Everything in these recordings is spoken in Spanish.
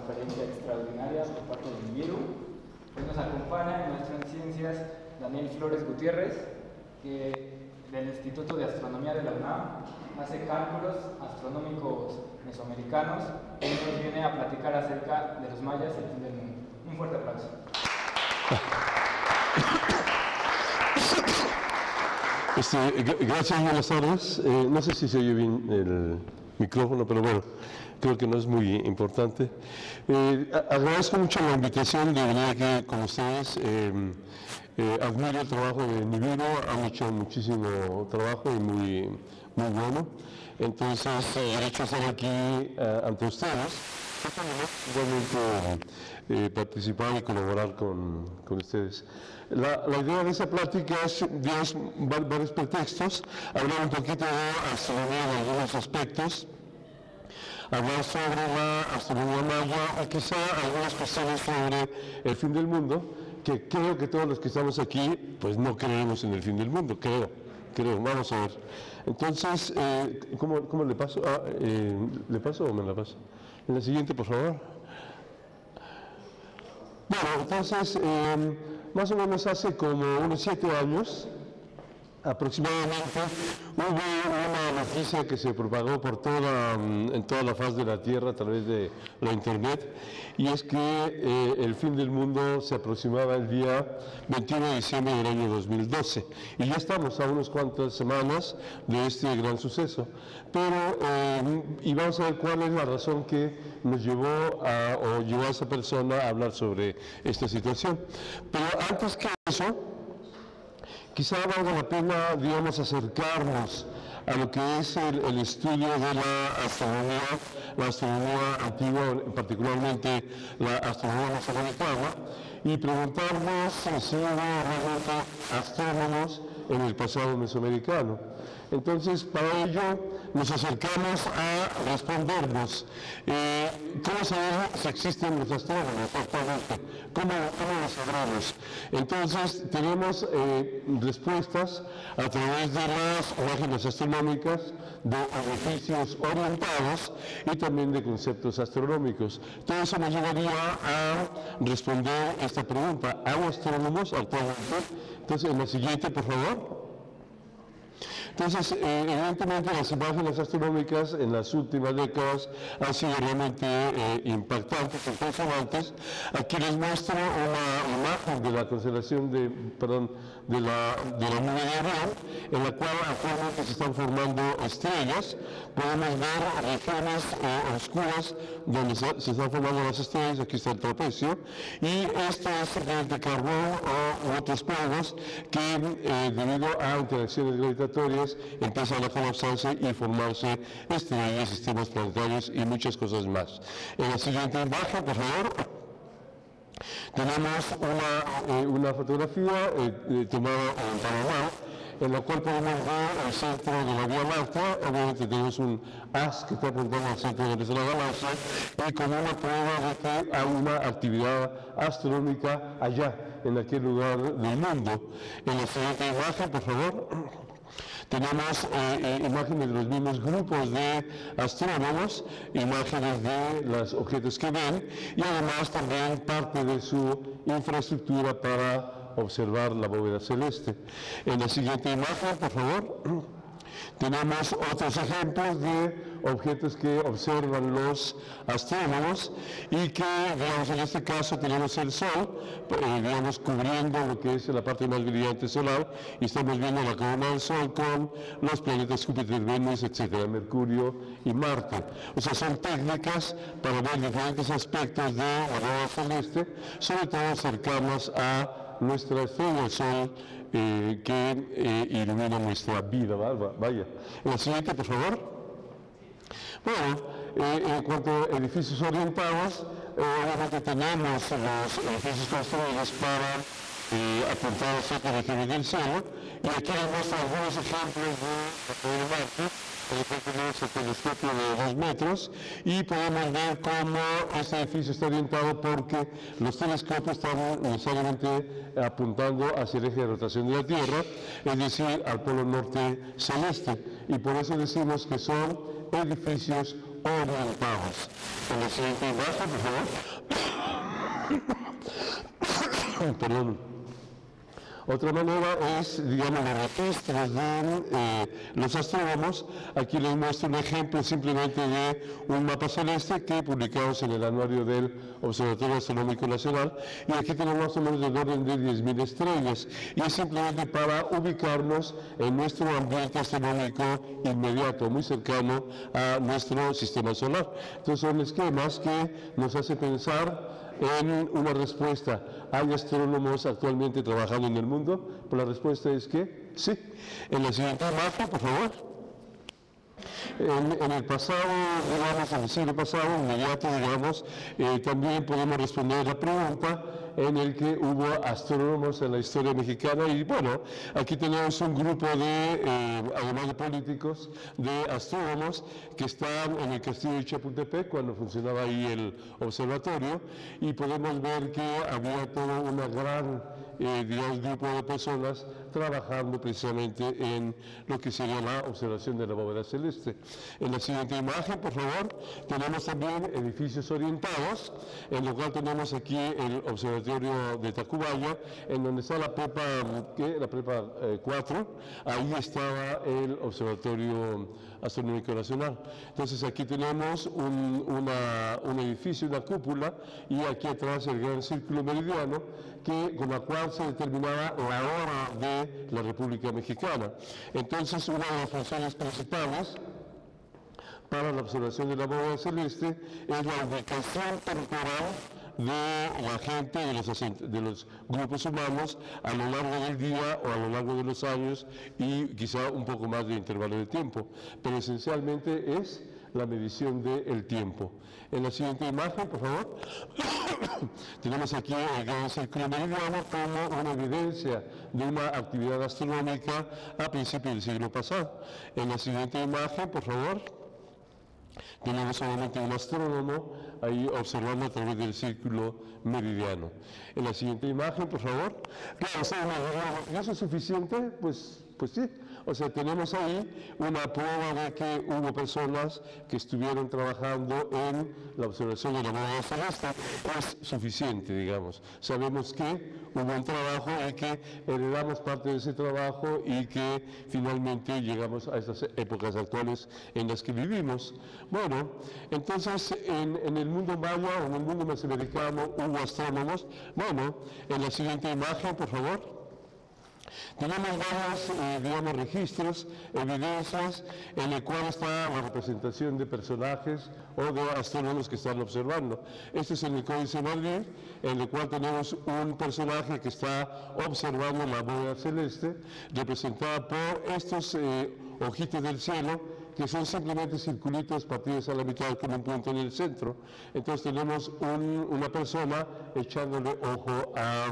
Conferencia extraordinaria por parte de Nibiru. Hoy nos acompaña el maestro en ciencias Daniel Flores Gutiérrez, que del Instituto de Astronomía de la UNAM hace cálculos astronómicos mesoamericanos y nos viene a platicar acerca de los mayas y el fin del mundo. Un fuerte aplauso. Gracias, buenas tardes. No sé si se oye bien el micrófono, pero bueno, creo que no es muy importante. Agradezco mucho la invitación de venir aquí con ustedes. Admiro el trabajo de Nibiru, han hecho muchísimo trabajo y muy bueno. Entonces, el hecho de estar aquí ante ustedes, igualmente participar y colaborar con ustedes. La idea de esa plática es, digamos, varios pretextos, hablar un poquito de astronomía en algunos aspectos, hablar sobre la astronomía maya y quizá algunas cuestiones sobre el fin del mundo, que creo que todos los que estamos aquí, pues no creemos en el fin del mundo, creo, vamos a ver. Entonces, ¿cómo le paso? ¿Le paso o me la paso? En la siguiente, por favor. Bueno, entonces, más o menos hace como unos 7 años, aproximadamente, hubo una noticia que se propagó por en toda la faz de la Tierra a través de la Internet, y es que el fin del mundo se aproximaba el día 21 de diciembre del año 2012, y ya estamos a unas cuantas semanas de este gran suceso. Pero, y vamos a ver cuál es la razón que nos llevó a esa persona a hablar sobre esta situación. Pero antes que eso, quizá valga la pena, digamos, acercarnos a lo que es el estudio de la astronomía antigua, particularmente la astronomía mesoamericana, y preguntarnos si hubo realmente astrónomos en el pasado mesoamericano. Entonces, para ello, nos acercamos a respondernos cómo saber si existen los astrónomos actualmente, cómo lo sabremos. Entonces, tenemos respuestas a través de las imágenes astronómicas, de edificios orientados y también de conceptos astronómicos. Todo eso nos llevaría a responder esta pregunta: ¿hay astrónomos actualmente? Entonces, en la siguiente, por favor. Entonces, evidentemente las imágenes astronómicas en las últimas décadas han sido realmente impactantes, impresionantes. Aquí les muestro una imagen de la constelación de la nube de Orión, en la cual actualmente se están formando estrellas. Podemos ver regiones oscuras donde se están formando las estrellas. Aquí está el trapecio, y esto es simplemente carbón o otros polvos que debido a interacciones gravitatorias empiezan a colapsarse y formarse estrellas, sistemas planetarios y muchas cosas más. En la siguiente imagen, por favor, tenemos una fotografía tomada en Panamá, en la cual podemos ver el centro de la Vía Láctea. Obviamente tenemos un haz que está apuntando al centro de la galaxia, y como una prueba de que hay una actividad astronómica allá, en aquel lugar del mundo. En la siguiente imagen, por favor, tenemos imágenes de los mismos grupos de astrónomos, imágenes de los objetos que ven, y además también parte de su infraestructura para observar la bóveda celeste. En la siguiente imagen, por favor, tenemos otros ejemplos de objetos que observan los astrónomos y que, digamos, en este caso tenemos el Sol, digamos, cubriendo lo que es la parte más brillante solar, y estamos viendo la corona del Sol con los planetas Júpiter, Venus, etcétera, Mercurio y Marte. O sea, son técnicas para ver diferentes aspectos de la bóveda celeste, sobre todo cercanos a nuestra estrella, el Sol, que ilumina nuestra vida. Vaya. En la siguiente, por favor. Bueno, en cuanto a edificios orientados, obviamente tenemos los edificios construidos para apuntar hacia la región del cielo, y aquí les muestro algunos ejemplos de Marte. Tenemos el telescopio de 2 metros, y podemos ver cómo este edificio está orientado porque los telescopios están necesariamente apuntando hacia el eje de rotación de la Tierra, es decir, al polo norte celeste, y por eso decimos que son edificios orientados. En la siguiente imagen, por favor. Perdón. Otra manera es, digamos, los registros de los astrónomos. Aquí les muestro un ejemplo simplemente de un mapa celeste que publicamos en el anuario del Observatorio Astronómico Nacional. Y aquí tenemos más o menos del orden de 10.000 estrellas. Y es simplemente para ubicarnos en nuestro ambiente astronómico inmediato, muy cercano a nuestro sistema solar. Entonces son esquemas que nos hacen pensar en una respuesta. ¿Hay astrónomos actualmente trabajando en el mundo? Pues la respuesta es que sí. En la siguiente imagen, por favor. En el pasado, digamos, en el siglo pasado, inmediato, digamos, también podemos responder la pregunta en el que hubo astrónomos en la historia mexicana y bueno, aquí tenemos un grupo de, además de políticos, de astrónomos que están en el castillo de Chapultepec cuando funcionaba ahí el observatorio y podemos ver que había todo una gran, digamos, grupo de personas trabajando precisamente en lo que sería la observación de la bóveda celeste. En la siguiente imagen, por favor, tenemos también edificios orientados, en lo cual tenemos aquí el observatorio de Tacubaya, en donde está la prepa 4, ahí estaba el Observatorio Astronómico Nacional. Entonces aquí tenemos un edificio, una cúpula, y aquí atrás el gran círculo meridiano, con la cual se determinaba la hora de la República Mexicana. Entonces una de las funciones principales para la observación de la bóveda celeste es la ubicación temporal de la gente, de los grupos humanos a lo largo del día o a lo largo de los años y quizá un poco más de intervalo de tiempo, pero esencialmente es la medición del tiempo. En la siguiente imagen, por favor, tenemos aquí el gran círculo meridiano como una evidencia de una actividad astronómica a principios del siglo pasado. En la siguiente imagen, por favor, tenemos solamente un astrónomo ahí observando a través del círculo meridiano. En la siguiente imagen, por favor. Claro, ¿eso es suficiente? Pues sí. O sea, tenemos ahí una prueba de que hubo personas que estuvieron trabajando en la observación de la bóveda celeste. Es suficiente, digamos. Sabemos que hubo un trabajo y que heredamos parte de ese trabajo y que finalmente llegamos a estas épocas actuales en las que vivimos. Bueno, entonces en el mundo maya o en el mundo mesoamericano hubo astrónomos. Bueno, en la siguiente imagen, por favor. Tenemos varios, digamos, registros, evidencias en el cual está la representación de personajes o de astrónomos que están observando. Este es en el Códice Madrid, en el cual tenemos un personaje que está observando la bóveda celeste, representada por estos ojitos del cielo, que son simplemente circulitos partidos a la mitad con un punto en el centro. Entonces tenemos una persona echándole ojo a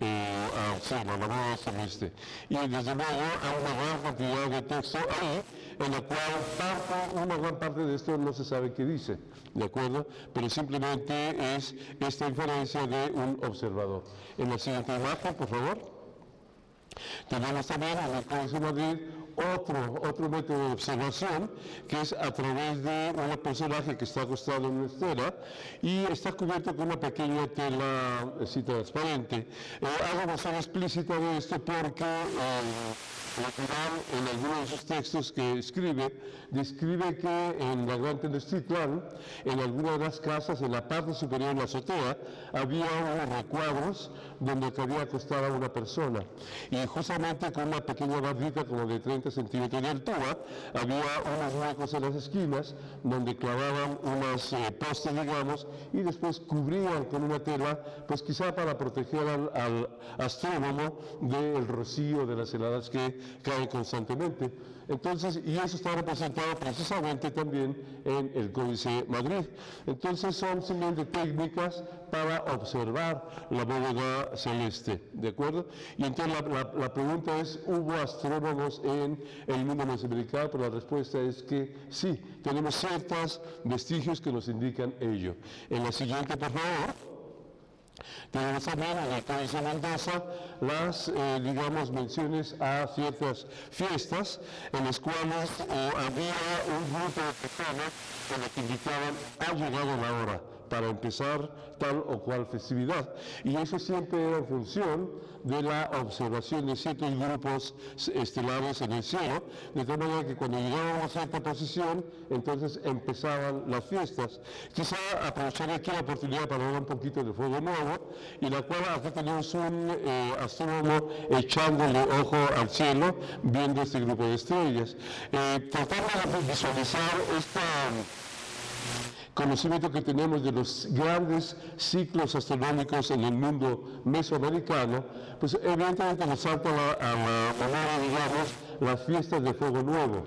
la bóveda celeste. Y desde luego hay una gran cantidad de texto ahí, en la cual una gran parte de esto no se sabe qué dice, ¿de acuerdo? Pero simplemente es esta inferencia de un observador. En la siguiente imagen, por favor. Tenemos también en el Códice Madrid otro método de observación, que es a través de un personaje que está acostado en una estera y está cubierto con una pequeña tela transparente. Hago mención explícita de esto porque en algunos de sus textos que describe que en la Gran Tenochtitlán, en alguna de las casas, en la parte superior de la azotea, había unos recuadros donde cabía acostada a una persona. Y justamente con una pequeña bardita como de 30 centímetros de altura, había unos huecos en las esquinas donde clavaban unos postes, digamos, y después cubrían con una tela, pues quizá para proteger al astrónomo del rocío, de las heladas que caen constantemente. Entonces, y eso está representado precisamente también en el Códice Madrid. Entonces son simplemente técnicas para observar la bóveda celeste, ¿de acuerdo? Y entonces la pregunta es, ¿hubo astrónomos en el mundo mesoamericano? Pero la respuesta es que sí, tenemos ciertos vestigios que nos indican ello. En la siguiente, por favor. Tenemos también en el Códice Mendoza las, digamos, menciones a ciertas fiestas en las cuales había un grupo de personas en las que indicaban ha llegado la hora para empezar tal o cual festividad. Y eso siempre era en función de la observación de ciertos grupos estelares en el cielo, de tal manera que cuando llegaban a cierta posición, entonces empezaban las fiestas. Quizá aprovecharé aquí la oportunidad para hablar un poquito de Fuego Nuevo, y la cual aquí tenemos un astrónomo echándole ojo al cielo, viendo este grupo de estrellas. Tratando de visualizar esta conocimiento que tenemos de los grandes ciclos astronómicos en el mundo mesoamericano, pues evidentemente nos salta a la memoria, digamos, las fiestas de Fuego Nuevo.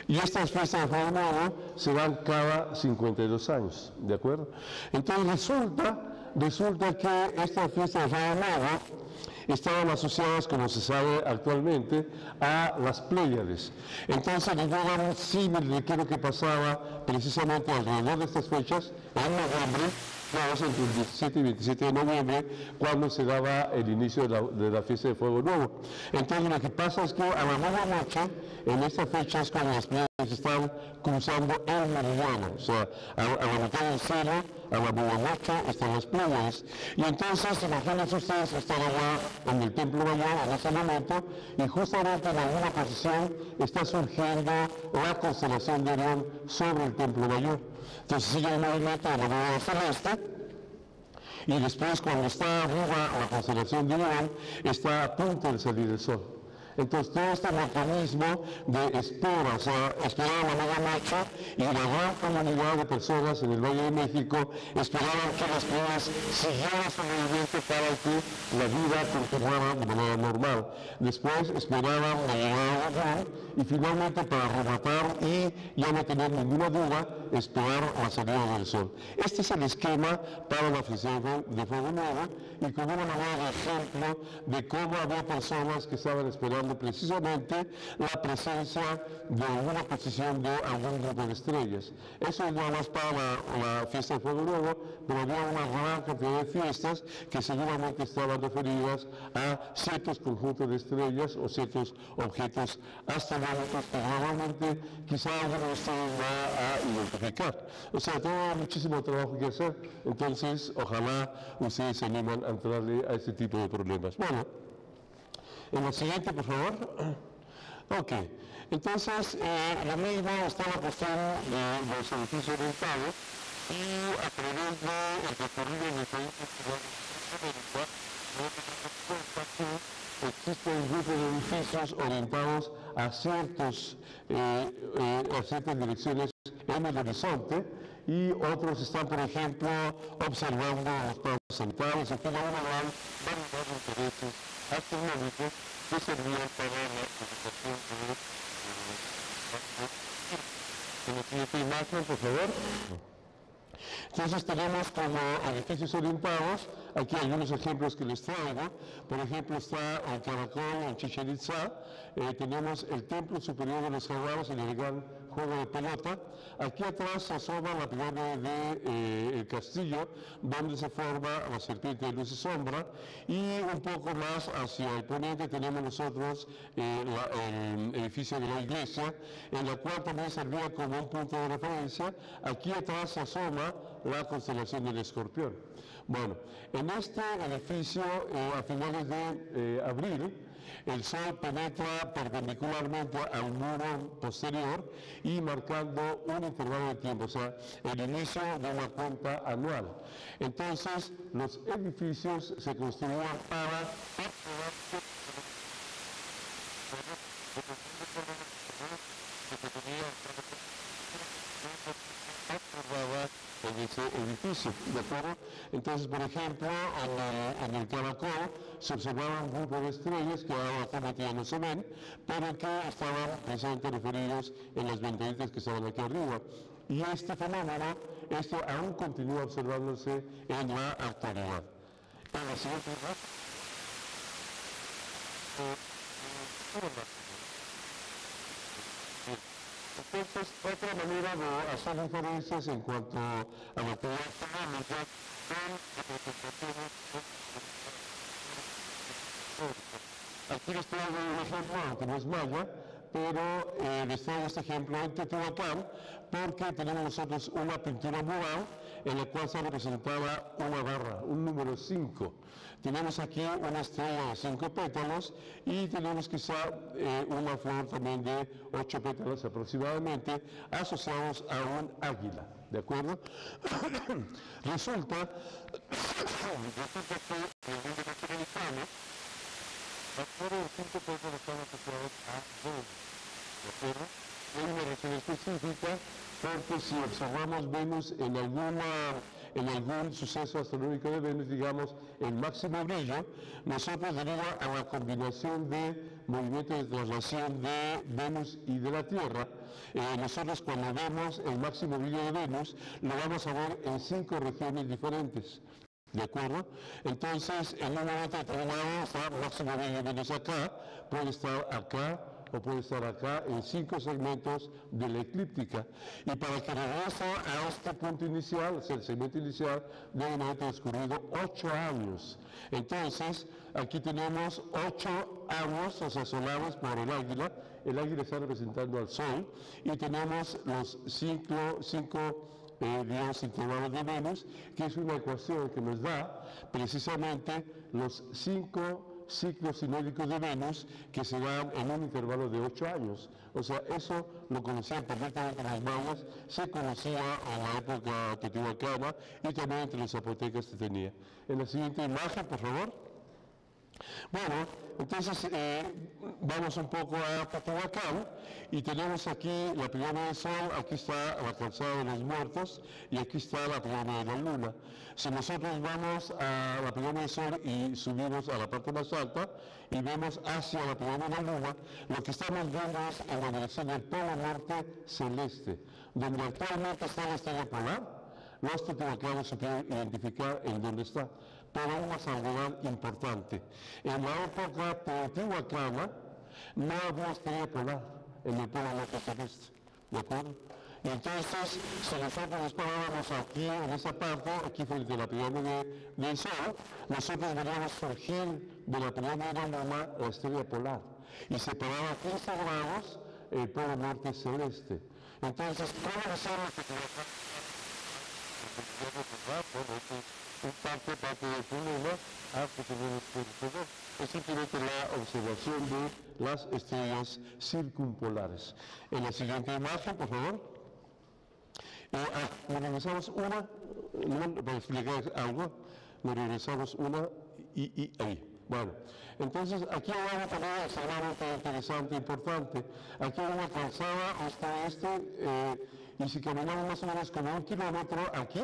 Y estas fiestas de Fuego Nuevo se dan cada 52 años, ¿de acuerdo? Entonces resulta que estas fiestas de Fuego Nuevo estaban asociadas, como se sabe actualmente, a las Pléyades. Entonces, les voy a dar un símil de qué es lo que pasaba precisamente alrededor de estas fechas, en noviembre, entre el 17 y 27 de noviembre, cuando se daba el inicio de la fiesta de Fuego Nuevo. Entonces, lo que pasa es que a la medianoche, en esta fecha es cuando las Pléyades están cruzando el meridiano, o sea, a la mitad del cielo, a la medianoche están las Pléyades. Y entonces, imagínense ustedes estar allá en el Templo Mayor en ese momento, y justamente en alguna posición está surgiendo la constelación de Orión sobre el Templo Mayor. Entonces sigue el movimiento de la bóveda celeste, y después cuando está arriba la constelación de Orión, está a punto de salir el Sol. Entonces, todo este mecanismo de espera, o sea, esperaban la medianoche y la gran comunidad de personas en el Valle de México esperaban que las pruebas siguieran su movimiento para que la vida continuara de manera normal. Después esperaban la llegada de Orión y finalmente, para rematar y ya no tener ninguna duda, esperar la salida del Sol. Este es el esquema para la fiesta de Fuego Nuevo, y como una manera de ejemplo de cómo había personas que estaban esperando precisamente la presencia de alguna posición de algún grupo de estrellas. Eso es nada más para la fiesta de Fuego Nuevo, pero había una gran cantidad de fiestas que seguramente estaban referidas a ciertos conjuntos de estrellas o ciertos objetos astronómicos que normalmente quizá alguno de ustedes va a identificar. O sea, tengo muchísimo trabajo que hacer, entonces ojalá ustedes se animan a entrarle a este tipo de problemas. Bueno, en la siguiente, por favor. Ok, entonces, lo mismo está la cuestión de los edificios orientados, y a través del recorrido de diferentes ciudades de América, existe un grupo de edificios orientados a ciertas direcciones en el horizonte, y otros están, por ejemplo, observando los planos centrales, y cada uno dan variedad de intereses astronómicos que servían para la observación de la siguiente imagen, por favor. Entonces tenemos como edificios orientados, aquí hay unos ejemplos que les traigo. Por ejemplo, está el Caracol en Chichén Itzá, tenemos el Templo Superior de los Jaguares en el gran juego de pelota. Aquí atrás se asoma la pirámide del castillo, donde se forma la serpiente de luz y sombra, y un poco más hacia el poniente tenemos nosotros el edificio de la iglesia, en la cual también servía como un punto de referencia. Aquí atrás se asoma la constelación del Escorpión. Bueno, en este edificio, a finales de abril, el Sol penetra perpendicularmente al muro posterior y marcando un intervalo de tiempo, o sea, el inicio de una cuenta anual. Entonces, los edificios se construían para en ese edificio, ¿de acuerdo? Entonces, por ejemplo, en el Caracol se observaba un grupo de estrellas que ahora actualmente ya no se ven, pero que estaban precisamente referidos en las ventanitas que estaban aquí arriba. Y este fenómeno, aún continúa observándose en la actualidad. En la siguiente Entonces, otra manera de hacer inferencias en cuanto a la actividad astronómica son representaciones. Aquí les traigo un ejemplo, aunque no es maya, pero les traigo este ejemplo en Teotihuacán porque tenemos nosotros una pintura mural en la cual se representaba una barra, un número 5. Tenemos aquí una estrella de 5 pétalos y tenemos quizá una flor también de 8 pétalos aproximadamente asociados a un águila, ¿de acuerdo? Resulta que en el mundo latinoamericano las flores de 5 pétalos están asociadas a Venus, ¿de acuerdo? Hay una razón específica porque si observamos Venus en algún suceso astronómico de Venus, digamos el máximo brillo, nosotros debido a la combinación de movimientos de traslación de Venus y de la Tierra, nosotros cuando vemos el máximo brillo de Venus lo vamos a ver en 5 regiones diferentes. ¿De acuerdo? Entonces, en un momento determinado está máximo brillo de Venus acá, puede estar acá o puede estar acá en 5 segmentos de la eclíptica. Y para que regrese a este punto inicial, o sea, el segmento inicial, deben haber transcurrido 8 años. Entonces, aquí tenemos 8 años, o sea, solares por el águila está representando al Sol, y tenemos los 5 digamos, intervalos de Venus, que es una ecuación que nos da precisamente los 5 ciclos sinódicos de Venus que se dan en un intervalo de 8 años. O sea, eso lo conocían perfectamente los mayas, se conocía en la época teotihuacana y también entre los zapotecas se tenía. En la siguiente imagen, por favor. Bueno, entonces vamos un poco a Teotihuacán y tenemos aquí la pirámide del Sol, aquí está la calzada de los muertos y aquí está la pirámide de la Luna. Si nosotros vamos a la pirámide del Sol y subimos a la parte más alta y vemos hacia la pirámide de la Luna, lo que estamos viendo es en la dirección del polo norte celeste, donde actualmente está la estrella polar. Los teotihuacanos se pueden identificar en dónde está, pero una salvedad importante. En la época teotihuacana no había estrella polar en el polo norte celeste, ¿de acuerdo? Y entonces, si nosotros nos parábamos aquí, en esa parte, aquí frente a la pirámide del Sol, nosotros veríamos surgir de la pirámide de la Luna la estrella polar, y separaba a 15 grados el polo norte celeste. Entonces, ¿cómo hacemos que parte del problema es simplemente la observación de las estrellas circumpolares. En la siguiente imagen, por favor. Nos regresamos una, para explicar algo, nos regresamos una y ahí. Bueno, entonces aquí hay una tarea extremadamente interesante, importante. Aquí hay una calzada hasta y si caminamos más o menos como 1 kilómetro, aquí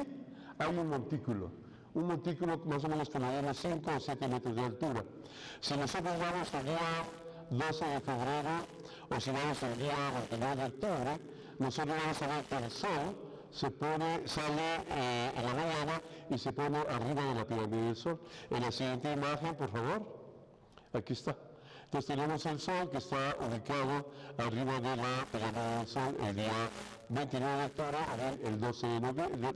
hay un montículo más o menos como de unos 5 o 7 metros de altura. Si nosotros vamos el día 12 de febrero o si vamos el día 29 de octubre, nosotros vamos a ver que el Sol sale en la mañana y se pone arriba de la pirámide del Sol. En la siguiente imagen, por favor, aquí está. Entonces tenemos el Sol que está ubicado arriba de la pirámide del Sol el día 29 de octubre, el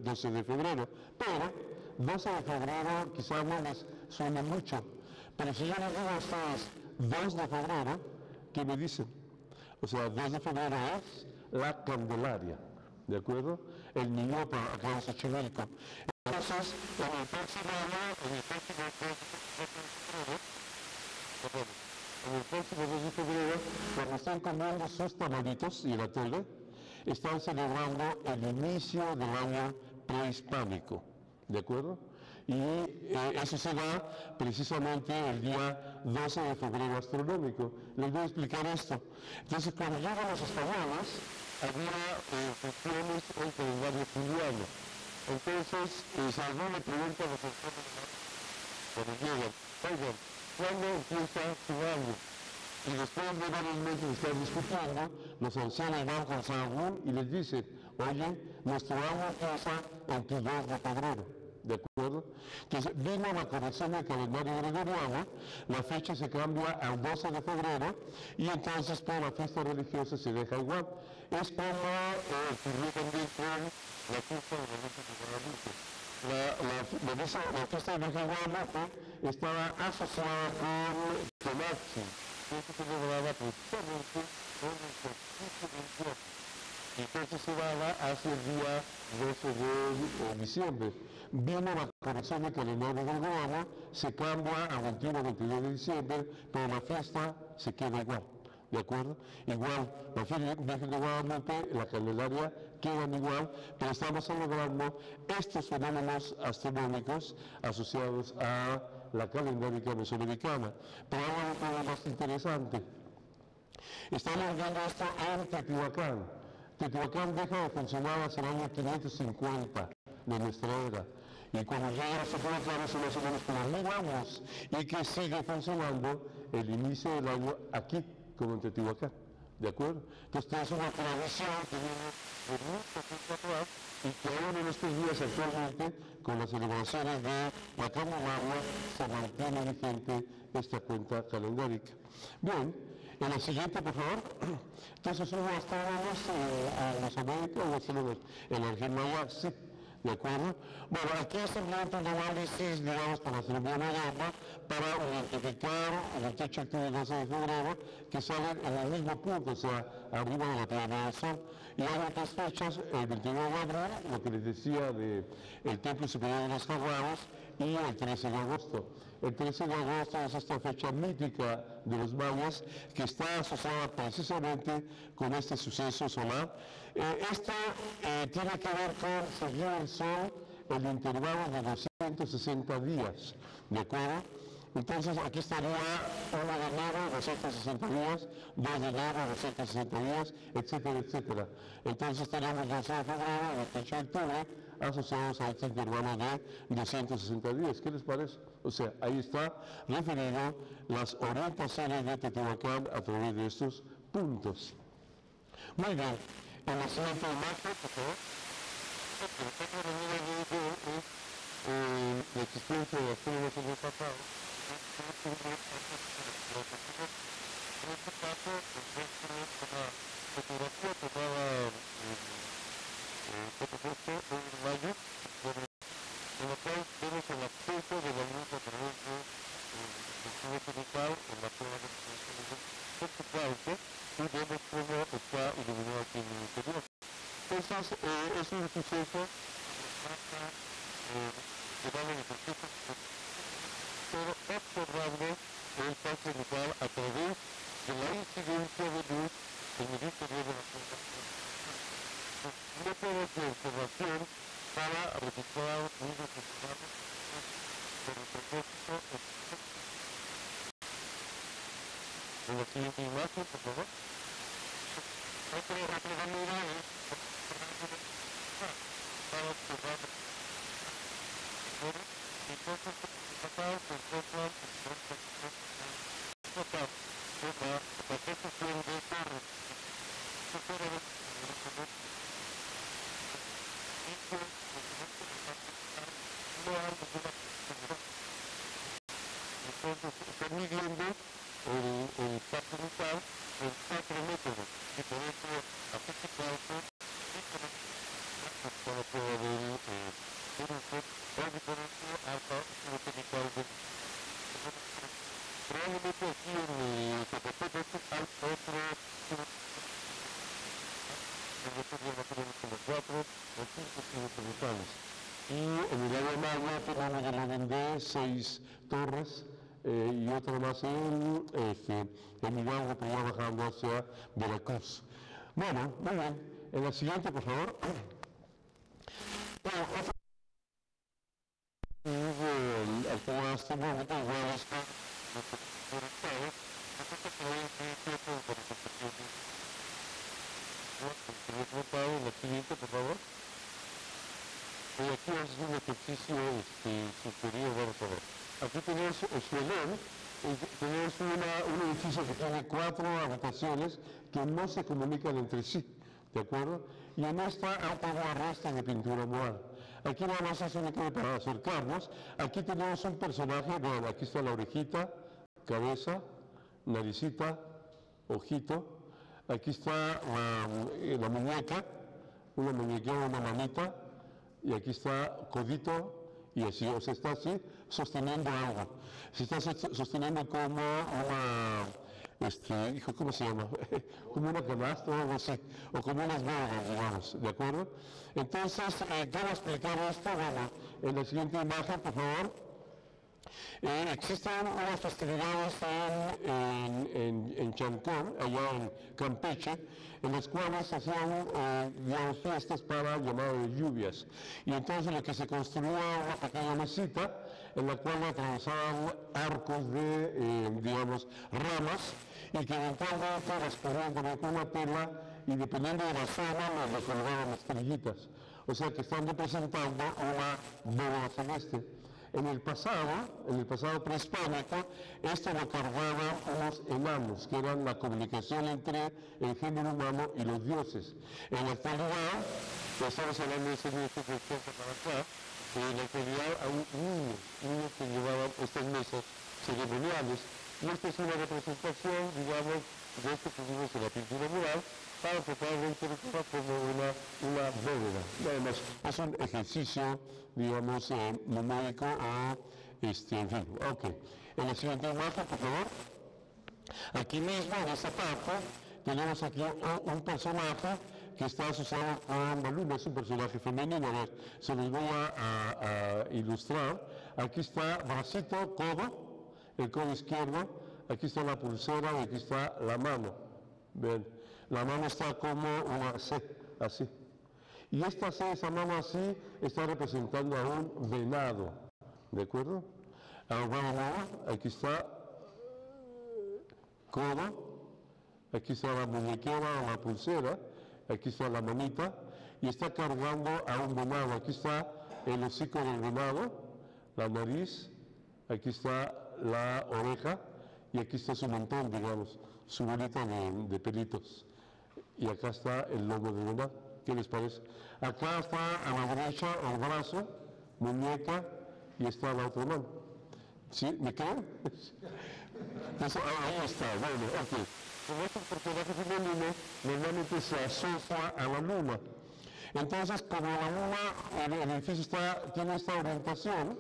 12 de febrero. Pero 12 de febrero quizás no les suena mucho, pero si yo les digo a ustedes 2 de febrero, ¿qué me dicen? O sea, 2 de febrero es la Candelaria, ¿de acuerdo? El niño para acá en Xochimilco. Entonces, en el próximo 2 de febrero, cuando están comiendo sus tamalitos y en la tele, están celebrando el inicio del año prehispánico, ¿de acuerdo? Y eso se da precisamente el día 12 de febrero astronómico. Les voy a explicar esto. Entonces, cuando llegan los españoles, había funciones en el calendario juliano. Entonces, si alguien le pregunta a los astrónomos, cuando llegan, oigan, ¿cuándo empieza su año? Y después de varios meses de estar discutiendo, los ancianos van con San Agún y les dicen, oye, nuestro año empieza el 2 de febrero, ¿de acuerdo? Entonces, vino la corrección del calendario gregoriano, la fecha se cambia al 12 de febrero y entonces para la fiesta religiosa se deja igual. es como ocurrió también con la fiesta de la Virgen de Guadalupe. La fiesta de la Virgen de Guadalupe estaba asociada con Tonachi, que se celebraba precisamente con el solsticio de invierno. Y entonces se daba hacia el día 12 de diciembre. Vino la corrección del calendario del gobierno, se cambia a 21 o 22 de diciembre, pero la fiesta se queda igual. ¿De acuerdo? Igual, la Virgen de Guadalupe, la Candelaria quedan igual, pero estamos celebrando estos fenómenos astronómicos asociados a la calendárica mesoamericana. Pero ahora un poco más interesante. Estamos viendo esto en Teotihuacán. Teotihuacán deja de funcionar hacia el año 550 de nuestra era. Y cuando llega a Teotihuacán son más o menos como 1000 años y que sigue funcionando el inicio del año aquí, como en Teotihuacán. ¿De acuerdo? Entonces es una tradición que viene de mucho tiempo atrás y que aún en estos días actualmente, con las celebraciones de la Candelaria, se mantiene vigente esta cuenta calendárica. Bien, en la siguiente, por favor. Entonces, ¿hubo astrónomos a los Américas o astrónomos en la región maya? Sí. ¿De acuerdo? Bueno, aquí simplemente un análisis, digamos, para hacer una gama, para identificar el techo activo de 12 de febrero, que salen en el mismo punto, o sea, arriba de la plana del Sol. Y hay otras fechas, el 29 de abril, lo que les decía del Templo Superior de los Jaguares, y el 13 de agosto. El 13 de agosto es esta fecha mítica de los mayas que está asociada precisamente con este suceso solar. Esto tiene que ver con seguir el Sol el intervalo de 260 días, ¿de acuerdo? Entonces aquí estaría 1 de enero, 260 días, 2 de enero, 260 días, etcétera, etcétera. Entonces tenemos 12 de febrero y 28 de octubre asociados a este intervalo de 260 días. ¿Qué les parece? O sea, ahí está referido las orientaciones de Teotihuacán a través de estos puntos. Muy bien, en la siguiente imagen, por favor. La existencia de astrónomos en el pasado. En este caso, es una fotografía tomada por supuesto en mayo, en la cual vemos el acceso de la luz a través del tubo cenital en la zona de Teotihuacán y vemos cómo está iluminado aquí en el interior. Entonces, es un suceso que da los efectos, pero observando el paso cenital a través de la incidencia de luz en el interior de la zona. Métodos de observación para registrar ruidos estimados por el propósito en la siguiente imagen, por favor. Otra manera es para observar entonces pasados se encuentran la construcción de torres. Entonces, están midiendo el impacto vital en 4 métodos y por eso aplicarse para poder ver el diferente alta utilizar de probablemente aquí en el Zacatepec hay otro como 4 o 5 tributales. Y en el área magna tenemos el orden de 6 torres y otra más en Hidalgo, que va bajando hacia Veracruz. Bueno, muy bien. En la siguiente, por favor. El tema astronómico igual es que la siguiente, por favor. Y aquí es un ejercicio superior, vamos a ver. Aquí tenemos Oxuelén, tenemos un edificio que tiene 4 habitaciones que no se comunican entre sí, ¿de acuerdo? Y en esta hay una resta de pintura mural. Aquí nada más es único para acercarnos. Aquí tenemos un personaje, bueno, aquí está la orejita, cabeza, naricita, ojito. aquí está la muñeca, una muñequera, una manita, y aquí está codito, y así, o sea, está así, sosteniendo algo. Se está sosteniendo como una, ¿cómo se llama? Como una canasta o algo así, o como unas bolas, digamos, ¿de acuerdo? Entonces, quiero explicar esto, bueno, en la siguiente imagen, por favor. Existen unas festividades en Chancón, allá en Campeche, en las cuales se hacían digamos, fiestas para llamado de lluvias. Y entonces lo que se construía una pequeña mesita en la cual atravesaban arcos de, digamos, ramas y que eventualmente las corrían también con una tela y dependiendo de la zona les colgaban estrellitas. O sea que están representando una bola celeste. En el pasado prehispánico, esto lo cargaban unos enanos, que eran la comunicación entre el género humano y los dioses. En la actualidad, que estamos hablando de ese día que se para acá, en la actualidad hay niños que llevaban estas mesas ceremoniales. Y esta es una representación, digamos, de esto que vimos en la pintura mural, para tratar de interpretar como una bóveda. Y además, es un ejercicio, digamos, numérico o, en fin, ok. En la siguiente imagen, por favor. Aquí mismo, en esta parte, tenemos aquí un personaje que está asociado con la luna, es un personaje femenino. A ver, se los voy a ilustrar. Aquí está bracito, codo, el codo izquierdo, aquí está la pulsera y aquí está la mano. Ven, la mano está como una C, así. Y esta C, esa mano así, está representando a un venado, ¿de acuerdo? Ahora, aquí está codo, aquí está la muñequera o la pulsera, aquí está la manita, y está cargando a un venado. Aquí está el hocico del venado, la nariz, aquí está la oreja, y aquí está su mentón, digamos, su bolita de pelitos. Y acá está el lomo de venado. ¿Qué les parece? Acá está a la derecha el brazo, muñeca, y está la otra mano. ¿Sí? ¿Me creen? Entonces, ahí está, bueno, ok. Con estos personajes femeninos normalmente se asocia a la luna. Entonces, como la luna, el edificio tiene esta orientación,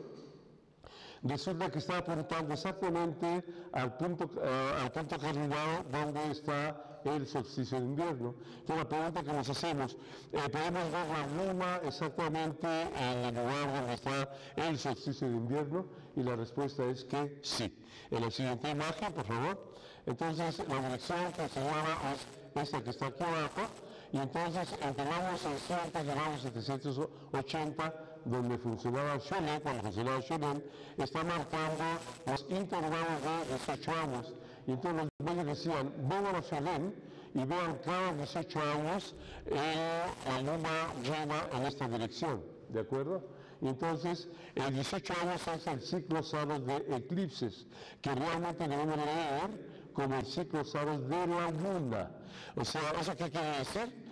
resulta que está apuntando exactamente al punto cardinal donde está el solsticio de invierno. Entonces la pregunta que nos hacemos, ¿podemos ver la luna exactamente en el lugar donde está el solsticio de invierno? Y la respuesta es que sí. En la siguiente imagen, por favor. Entonces la dirección que se llama es esta que está aquí abajo. Y entonces entre el año 600 y el año 780, donde funcionaba Cholén, cuando funcionaba Cholén, está marcando los intervalos de 18 años. Y entonces los mayas decían, vengan a Cholén y vean cada 18 años la luna llena en esta dirección, ¿de acuerdo? Y entonces, el 18 años es el ciclo Saros de eclipses, que realmente debemos leer como el ciclo Saros de la luna. O sea, ¿eso qué quiere decir?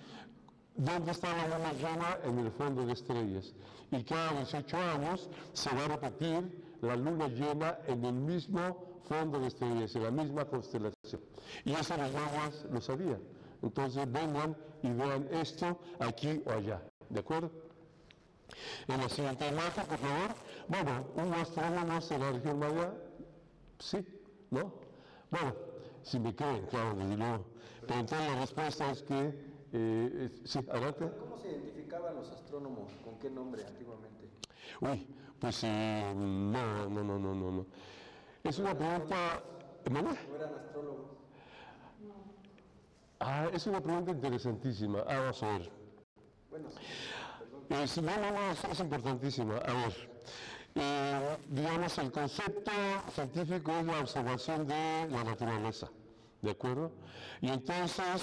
¿Dónde está la luna llena? En el fondo de estrellas. Y cada 18 años se va a repetir la luna llena en el mismo fondo de estrellas, en la misma constelación. Y eso los mayas lo sabían. Entonces vengan y vean esto aquí o allá. ¿De acuerdo? En la siguiente imagen, por favor. Bueno, un astrónomo de la región maya, sí, ¿no? Bueno, si me creen, claro, desde luego. Pero entonces la respuesta es que sí, adelante. ¿Cómo se identificaban los astrónomos? ¿Con qué nombre antiguamente? Uy, pues no. Es una pregunta... ¿No eran astrólogos? Ah, es una pregunta interesantísima. Vamos a ver. Bueno, Sí, es importantísima. A ver, digamos, el concepto científico es la observación de la naturaleza. ¿De acuerdo? Y entonces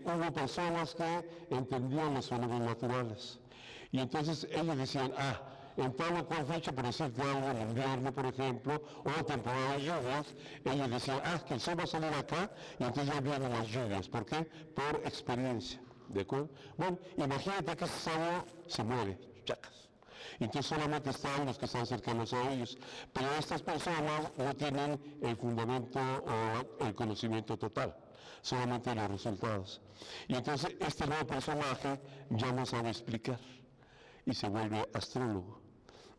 hubo personas que entendían los fenómenos naturales. Y entonces ellos decían, en tal o cual fecha, por decirte algo, en invierno, por ejemplo, o temporada de lluvias, ellos decían, que el sol va a salir acá, y entonces ya vienen las lluvias. ¿Por qué? Por experiencia. ¿De acuerdo? Bueno, imagínate que ese sábado se muere, chacas. Entonces solamente están los que están cercanos a ellos. Pero estas personas no tienen el fundamento o el conocimiento total. solamente los resultados. Y entonces este nuevo personaje ya no sabe explicar y se vuelve astrólogo.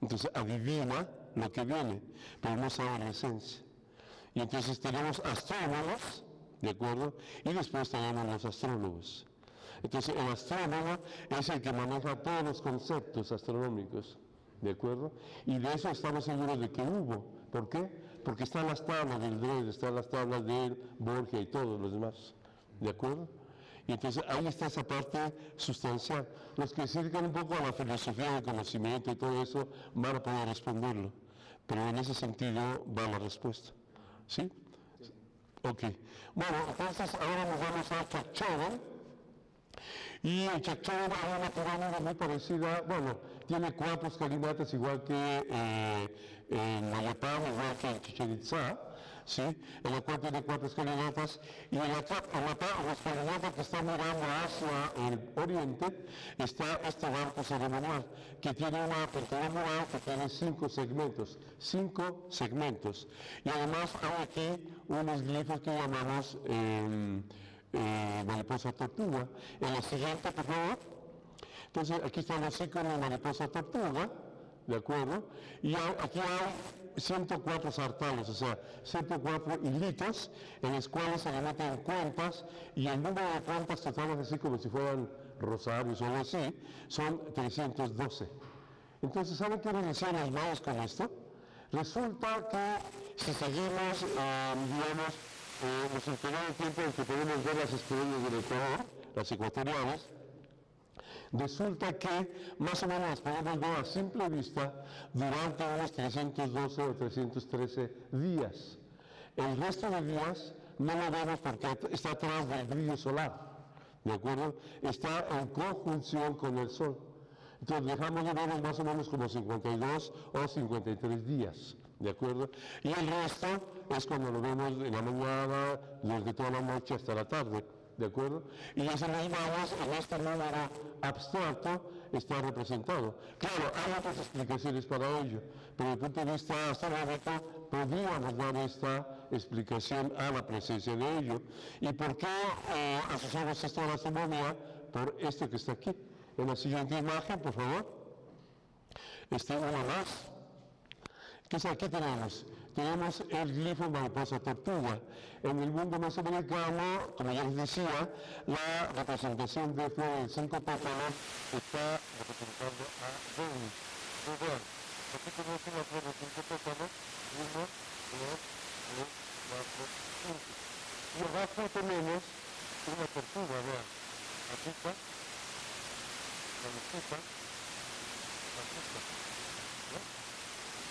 Entonces adivina lo que viene, pero no sabe la esencia. Y entonces tenemos astrónomos, ¿de acuerdo? Y después tenemos los astrólogos. Entonces el astrónomo es el que maneja todos los conceptos astronómicos, ¿de acuerdo? Y de eso estamos seguros de que hubo. ¿Por qué? Porque están las tablas del Dredd, están las tablas de Borgia y todos los demás, ¿de acuerdo? Y entonces ahí está esa parte sustancial. Los que se dedican un poco a la filosofía del conocimiento y todo eso van a poder responderlo, pero en ese sentido va la respuesta. ¿Sí? Ok. Bueno, entonces ahora nos vamos a Chacchoven. Y el Chacchoven es una pirámide muy parecida, bueno, tiene 4 escalinatas igual que en Mayapán, igual que en Chichén Itzá, ¿sí? En la cual tiene 4 escalinatas, y en la escalinata que está mirando hacia el oriente está este barco ceremonial, que tiene una apertura mural que tiene 5 segmentos, y además hay aquí unos glifos que llamamos mariposa tortuga. En la siguiente, por favor. Entonces, aquí están los iconos de mariposa tortuga, ¿de acuerdo? Y aquí hay 104 sartales, o sea, 104 hilitos en los cuales se le meten cuentas, y el número de cuentas totales, así como si fueran rosarios o algo así, son 312. Entonces, ¿saben qué nos decían los magos con esto? Resulta que si seguimos, digamos, nos enteró el tiempo en que podemos ver las estrellas del Ecuador, las ecuatorianas, resulta que más o menos las podemos ver a simple vista durante unos 312 o 313 días. El resto de días no lo vemos porque está atrás del brillo solar, ¿de acuerdo? Está en conjunción con el Sol. Entonces dejamos de verlos más o menos como 52 o 53 días, ¿de acuerdo? Y el resto es cuando lo vemos en la mañana, desde toda la noche hasta la tarde, ¿de acuerdo? Y eso nos vamos en este número abstracto está representado. Claro, hay otras explicaciones para ello, pero desde el punto de vista astronómico podríamos dar esta explicación a la presencia de ello. ¿Y por qué asociamos esto a la astronomía? Por esto que está aquí. En la siguiente imagen, por favor. Una más. Entonces aquí tenemos el glifo mariposa tortuga. En el mundo mesoamericano, como ya les decía, la representación de flor en 5 pétalos está representando a Venus. Aquí tenemos una flor de 5 pétalos, 1, 2, 3, 4, 5. Y abajo tenemos una tortuga, vean. Aquí está. La mesita.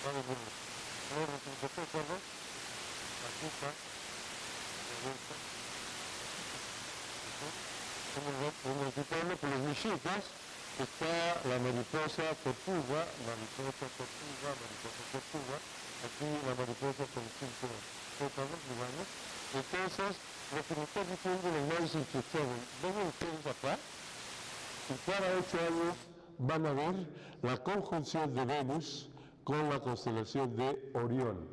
Vale, bueno. Flor de 5 pétalos. Aquí está. En el título por los mexicas está la mariposa tortuga, aquí la mariposa con 5 pétalos, digamos. Entonces, lo que me está diciendo los magos instructores, ven ustedes acá, y cada 8 años van a ver la conjunción de Venus con la constelación de Orión.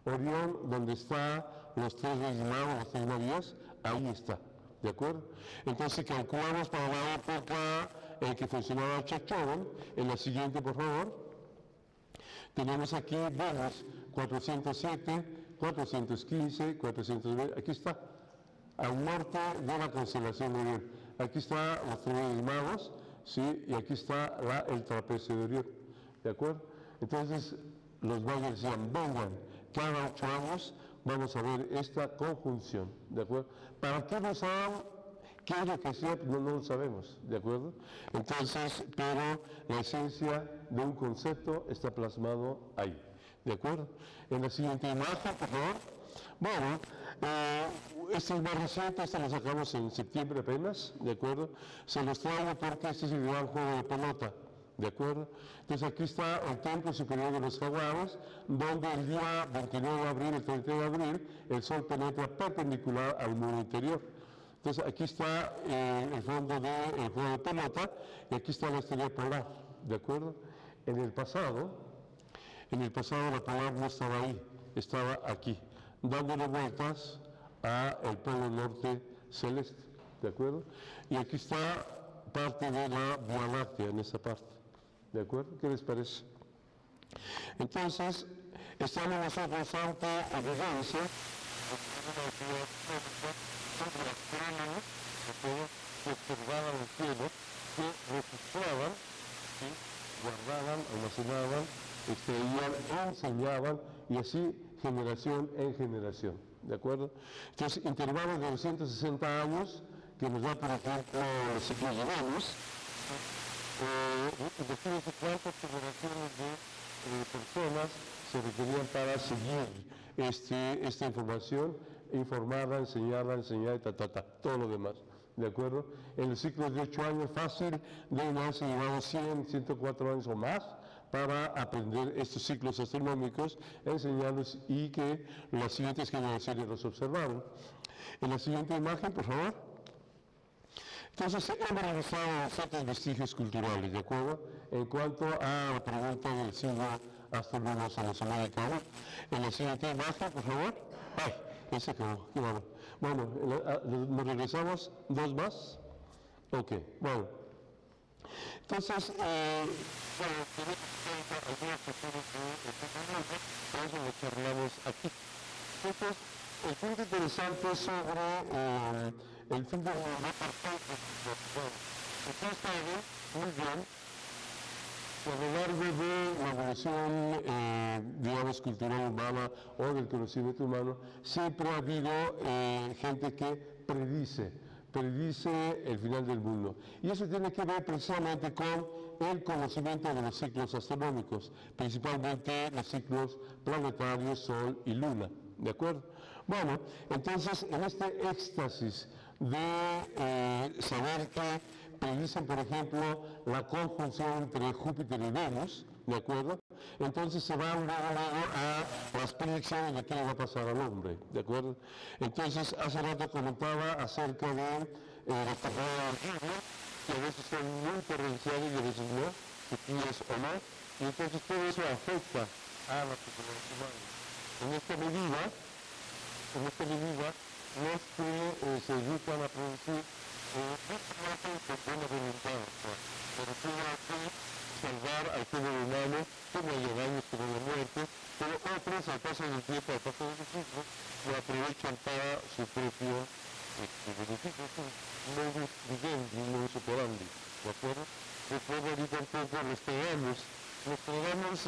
Orión, donde están los 3 Reyes Magos, los 3 Marías, ahí está, ¿de acuerdo? Entonces calculamos para la época en que funcionaba Chacchoven, en la siguiente, por favor. Tenemos aquí Venus 407, 415, 420, aquí está, al norte de la constelación de Orión. Aquí está los 3 Reyes Magos, ¿sí? Y aquí está el trapecio de Orión, ¿de acuerdo? Entonces, los magos decían, vengan, cada 8 años vamos a ver esta conjunción, ¿de acuerdo? ¿Para qué nos hagan? ¿Qué es lo que sea? No lo sabemos, ¿de acuerdo? Entonces, pero la esencia de un concepto está plasmado ahí, ¿de acuerdo? En la siguiente imagen, por favor. Bueno, este es más reciente, este lo sacamos en septiembre apenas, ¿de acuerdo? Se los traigo porque este es el gran juego de pelota, ¿de acuerdo? Entonces aquí está el templo superior de los jaguares, donde el día 29 de abril, el 30 de abril, el sol penetra perpendicular al muro interior. Entonces aquí está el fondo del juego de pelota, y aquí está la estrella polar, ¿de acuerdo? En el pasado la polar no estaba ahí, estaba aquí, dándole vueltas a el polo norte celeste, ¿de acuerdo? Y aquí está parte de la Vía Láctea en esta parte, ¿de acuerdo? ¿Qué les parece? Entonces, estamos nosotros ante evidencia que observaban el cielo, que registraban, ¿sí? Guardaban, almacenaban, extraían, enseñaban, y así generación en generación, ¿de acuerdo? Entonces, intervalos de 260 años, que nos da, por ejemplo, los ciclos de Venus, defínese cuántas generaciones de personas se requerían para seguir esta información, informarla, enseñarla, enseñar, todo lo demás, ¿de acuerdo? En los ciclos de 8 años, fácil, de un año se llevaban 100, 104 años o más para aprender estos ciclos astronómicos, enseñarlos y que las siguientes generaciones los observaran. En la siguiente imagen, por favor. Entonces, hemos realizado ciertos vestigios culturales, ¿de acuerdo? En cuanto a la pregunta del signo astrónomos en Mesoamérica. En la siguiente imagen, por favor. ¡Ay! Ese quedó, qué malo. Bueno, ¿nos regresamos? ¿Dos más? Ok, bueno. Entonces, algunas cuestiones por eso lo charlamos aquí. Entonces, el punto interesante sobre el fin de la ustedes saben muy bien que a lo largo de la evolución, digamos, cultural humana o del conocimiento humano, siempre ha habido gente que predice el final del mundo. Y eso tiene que ver precisamente con el conocimiento de los ciclos astronómicos, principalmente los ciclos planetarios, Sol y Luna, ¿de acuerdo? Bueno, entonces en este éxtasis de saber que predicen, por ejemplo, la conjunción entre Júpiter y Venus, ¿de acuerdo? Entonces se van luego a las predicciones de qué le va a pasar al hombre, ¿de acuerdo? Entonces, hace rato comentaba acerca de las temporadas de lluvia, que a veces son muy torrenciales y a veces no, sequías o no, y entonces todo eso afecta a las temporadas humanas. En esta medida, los que se dedican a producir con buena voluntad, pero tiene que salvar al género humano, como haya daños, como la muerte, pero otros, al paso del tiempo, al paso del tiempo, lo aprovechan para su propio beneficio. Modus vivendi, modus operandi, ¿de acuerdo? Recuerdo ahorita un poco Nostradamus, de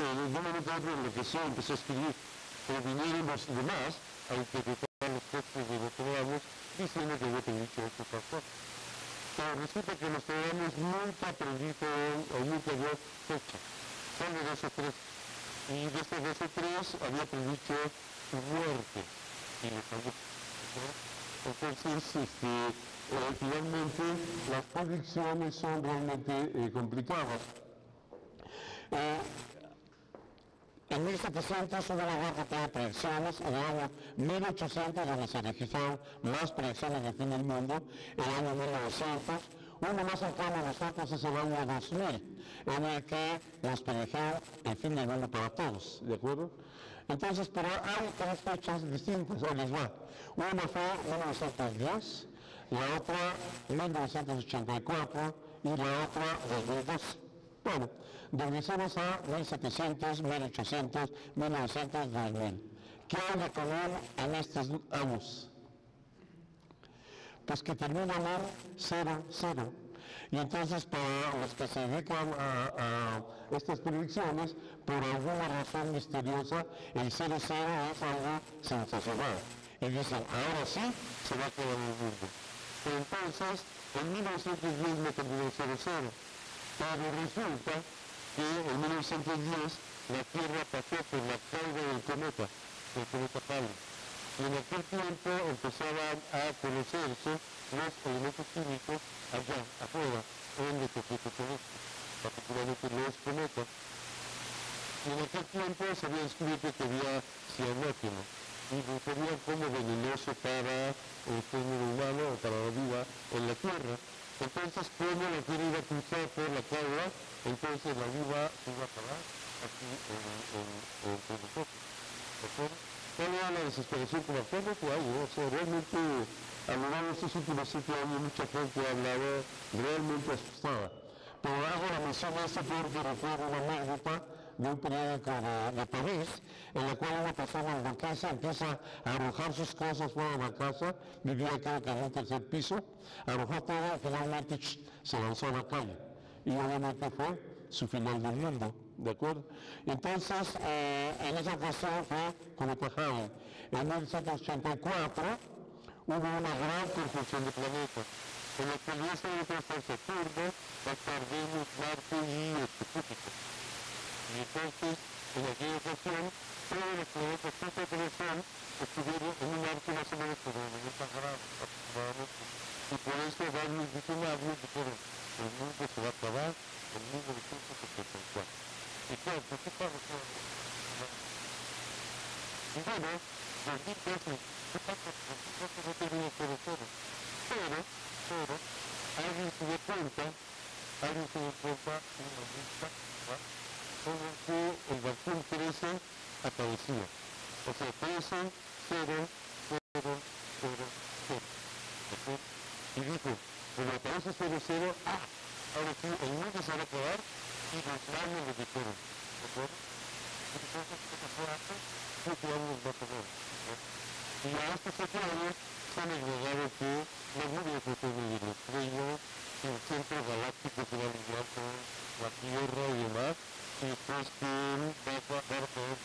un momento a otro enloqueció, empezó a escribir, pero vinieron los demás a interpretar los textos de Nostradamus diciendo que había dicho esto pasó. Pero resulta que Nostradamus nunca predijo o nunca dio fecha, solo 2 o 3. Y de estos 2 o 3 había predicho su muerte y lo falló. Entonces, finalmente, las predicciones son realmente complicadas. En 1700 hubo una gran cantidad de predicciones, en el año 1800 donde se registraron más predicciones del fin del mundo, en el año 1900, uno más cercano a nosotros es el año 2000, en el que nos predijeron el fin del mundo para todos, ¿de acuerdo? Entonces, pero hay 3 fechas distintas, ahí les va. Una fue 1910, la otra 1984 y la otra 2012. Bueno, regresamos a 1700, 1800, 1900, 2000. ¿Qué hay de común en estos años? Pues que terminan en 0, 0. Y entonces para los que se dedican a estas predicciones, por alguna razón misteriosa, el 0, 0 es algo sensacional. Y dicen, ahora sí se va a quedar en el mundo. Pero entonces, en 1910 me terminó el 0, 0. Pero resulta que en 1910 la Tierra pasó por la cauda del cometa Halley. Y en aquel tiempo empezaban a conocerse los elementos químicos allá, afuera, en el objeto celeste, particularmente los cometas. Y en aquel tiempo se había descubierto que había cianógeno y lo tenían como venenoso para el género humano o para la vida en la Tierra. Entonces, como la Tierra iba a cruzar por la cauda, entonces la vida se iba a parar aquí entre nosotros. ¿De acuerdo? ¿Cuál era la desesperación como actualmente hay, ¿no? O sea, realmente a lo largo de estos últimos 7 años mucha gente ha hablado realmente asustada. Pero hago la mención a esto porque recuerdo una anécdota de un periódico de París, en la cual una persona enloquece, empieza a arrojar sus cosas fuera de la casa, vivía creo que en un tercer piso, arrojó todo y finalmente se lanzó a la calle. Y obviamente fue su final del mundo, ¿de acuerdo? Entonces, en esa ocasión fue como Tajani. En 1984 hubo una gran conjunción de planetas. En la actualidad se debe estar Saturno, va a estar Venus, Marte y Júpiter. Y entonces, en aquella ocasión, todos los planetas junto con el Sol estuvieron en un arco más o menos como de 90 grados aproximadamente. Y por eso varios visionarios dijeron, el mundo se va a acabar en 1974. Y claro, ¿por qué pasa? Y bueno, 2012, ¿qué pasa? 2012 no termina todo cero. Pero, alguien se dio cuenta, una lista, sobre que el vacún 13 aparecía. O sea, 13, 0, 0, 0, 0. Y dijo, cuando aparece 0, 0, ahora sí, el mundo se va a acabar y los labios lo dijeron. ¿De acuerdo? Entonces, ¿qué pasó hace 7 años más o menos? Y a estos 7 años se han agregado que la lluvia de fotones de la estrella, el centro galáctico se va a alinear con la Tierra y demás, y después que va a caer la Tierra,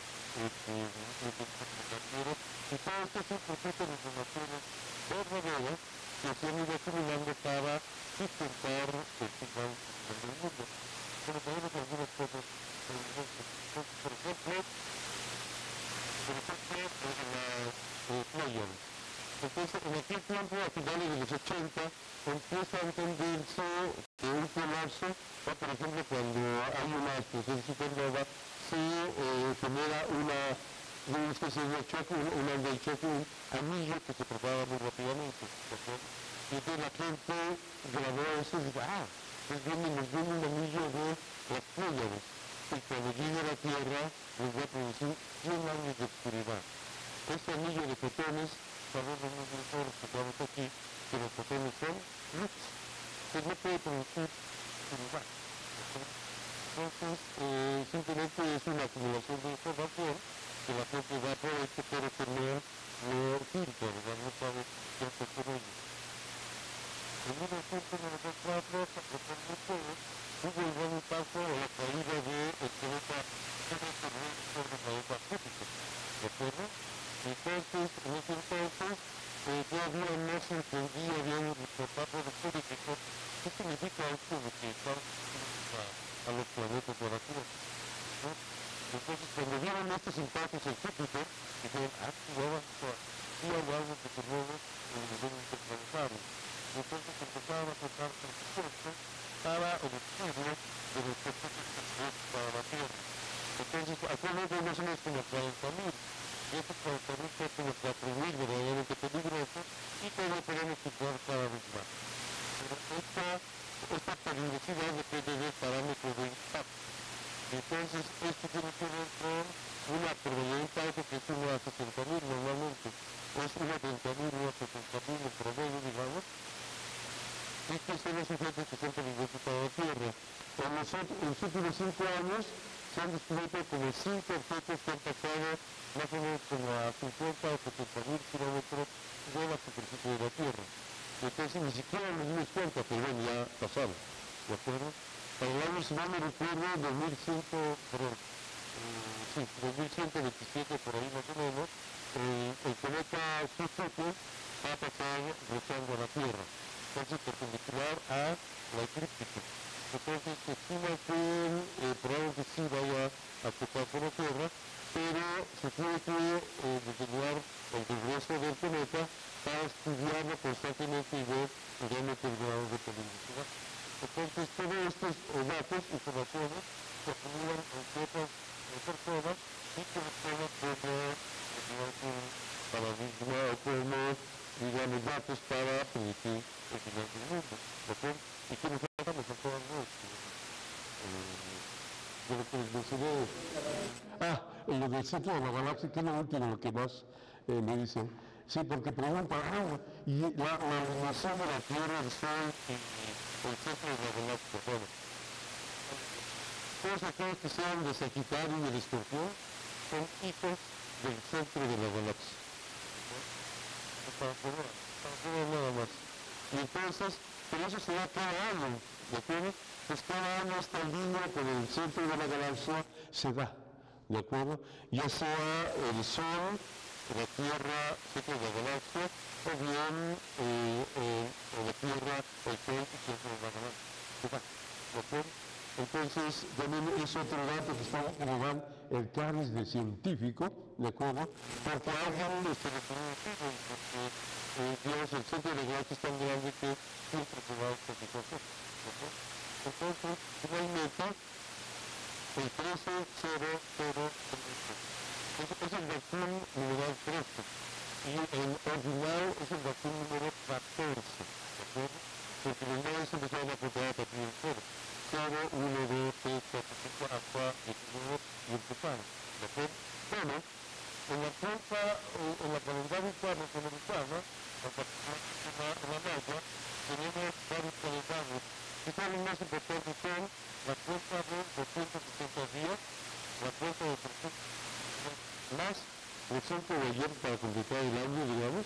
y todo esto es un proceso de informaciones verdaderas que se han ido acumulando para sustentar el final del mundo. Bueno, tenemos algunas cosas, por ejemplo, la Pleiades. Entonces, en aquel tiempo, a finales de los 80, empieza a entenderse que un colapso, por ejemplo, cuando hay una explosión supernova, se genera una especie de choque, una onda de choque, un anillo que se propaga muy rápidamente. Y entonces la gente grabó eso y dijo, nos viene un anillo de las Pleiades. Y cuando llegue a la Tierra, nos va a producir 100 años de oscuridad. Este anillo de fotones, sabemos nosotros que estamos aquí, que los fotones son luz, que no puede producir oscuridad. Entonces, simplemente es una acumulación de información que la gente va por esto, pero que no filtra, no sabe qué hacer con ello. En 1994, hubo el gran impacto o la caída del planeta sobre el planeta Júpiter, ¿de acuerdo? Entonces, en ese entonces, todavía no se entendía bien el formato de político. ¿Qué significa esto de que están a los planetas de la Tierra? ¿No? Entonces, cuando vieron estos impactos en Júpiter, dijeron, sí hay algo que se mueve en el nivel interplanetario. Entonces empezaron a sacar presupuesto para el estudio de los procesos que para la Tierra. Entonces, actualmente hay más o menos como 40.000. Y estos 40.000 son como 4.000 verdaderamente peligrosos y todavía podemos filtrar cada vez más. Pero esta peligrosidad depende del parámetro de impacto. Entonces, esto tiene que ver con una probabilidad de impacto que es 1 a 60.000 normalmente. Es 1 a 30.000, 1 a 70.000 en promedio, digamos. Estos son los sujetos que son peligrosos para la Tierra. En los últimos 5 años se han descubierto como 5 objetos que han pasado más o menos como a 50 o 70.000 kilómetros de la superficie de la Tierra. Entonces ni siquiera nos dimos cuenta, pero bueno, ya pasaron, ¿de acuerdo? Para el año, si no me recuerdo, 2127 por ahí más o menos, el cometa Chuchuque va a pasar rozando a la Tierra, entonces perpendicular a la eclíptica. Entonces se estima que probablemente sí vaya a tocar con la Tierra, pero se tiene que determinar el regreso del cometa para estudiarlo constantemente y ver realmente el grado de peligrosidad. Entonces todos estos datos, informaciones, se acumulan en ciertas personas y que responden como paradigma o como, digamos, datos para predecir el final del mundo. ¿De acuerdo? ¿Y qué nos estamos hablando? De lo que les mencioné. Lo del centro de la galaxia, que es lo último, lo que más me dice. Sí, porque pregunta, y la alineación de la Tierra, el Sol y el centro de la galaxia. Bueno, todos aquellos que sean de Sagitario y del Escorpión son hijos del centro de la galaxia. Para poder nada más. Y entonces, pero eso se da cada año, ¿de acuerdo? Pues cada año esta línea con el centro de la galaxia se da, ¿de acuerdo? Ya sea el Sol, la Tierra, centro de la galaxia, o bien la Tierra, el Sol y centro de la galaxia. Se da, ¿de acuerdo? Entonces, también es otro dato que está en el cáliz de científico, ¿de acuerdo? Porque alguien se lo puede digamos, el centro de la galaxia es tan grande que siempre se va a este concepto, ¿de acuerdo? Entonces, finalmente, el 1300 es el vacún numeral 13 y el ordinal es el vacún número 14, ¿de acuerdo? Porque los nueve se empezaron a contar a partir del 0. 0, 1, 2, 3, 4, 5, hasta 19 y el total, ¿de acuerdo? Bueno, en la cuenta, en la calendárica norteamericana, en la malla, tenemos varios calendarios. Quizás los más importantes son la cuenta de 260 días, la cuenta de 300 más el centro de ayer para completar el año, digamos,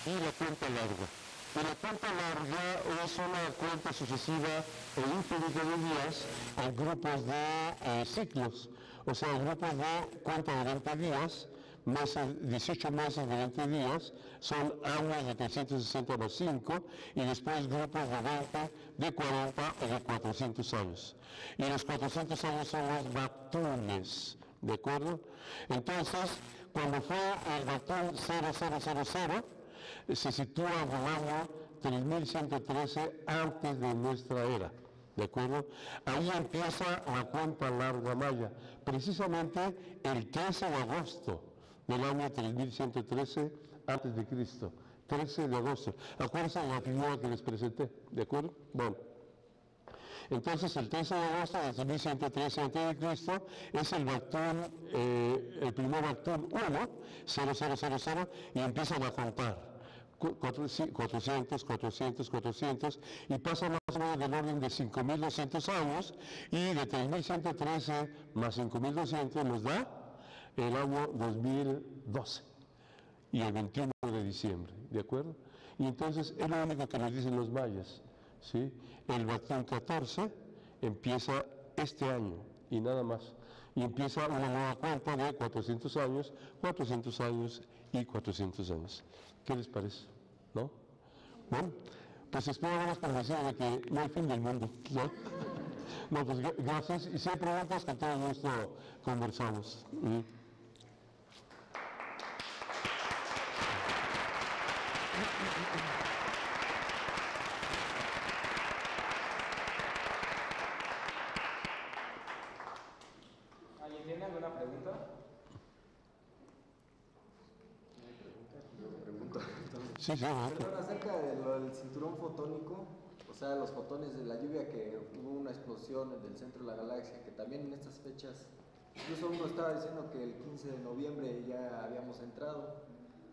y la cuenta larga. Y la cuenta larga es una cuenta sucesiva e infinita de días en grupos de ciclos, o sea, grupos de cuenta de 20 días, meses, 18 meses de 20 días, son años de 360 más 5, y después grupos de 20, de 40 o de 400 años. Y los 400 años son los batunes, ¿de acuerdo? Entonces, cuando fue el batún 0000, se sitúa en el año 3113 antes de nuestra era, ¿de acuerdo? Ahí empieza la cuenta larga maya, precisamente el 13 de agosto del año 3113 antes de Cristo, 13 de agosto. Acuérdense de la figura que les presenté, ¿de acuerdo? Bueno. Entonces, el 13 de agosto de 3113 a.C. es el Bactún, el primer Bactún 1, 0000, y empiezan a contar 400, 400, 400, y pasa más o menos del orden de 5.200 años, y de 3113 más 5.200 nos da el año 2012, y el 21 de diciembre, ¿de acuerdo? Y entonces es lo único que nos dicen los mayas. ¿Sí? El Bactún 14 empieza este año y nada más. Y empieza una nueva cuenta de 400 años y 400 años. ¿Qué les parece? ¿No? Bueno, pues espero haberlos convencido de que no hay fin del mundo, ¿no? No, pues gracias. Y si hay preguntas, con todo gusto conversamos. ¿Alguien tiene alguna pregunta? Sí, sí, Perdón, acerca del cinturón fotónico, o sea, los fotones de la lluvia, que hubo una explosión en el centro de la galaxia, que también en estas fechas, incluso uno estaba diciendo que el 15 de noviembre ya habíamos entrado.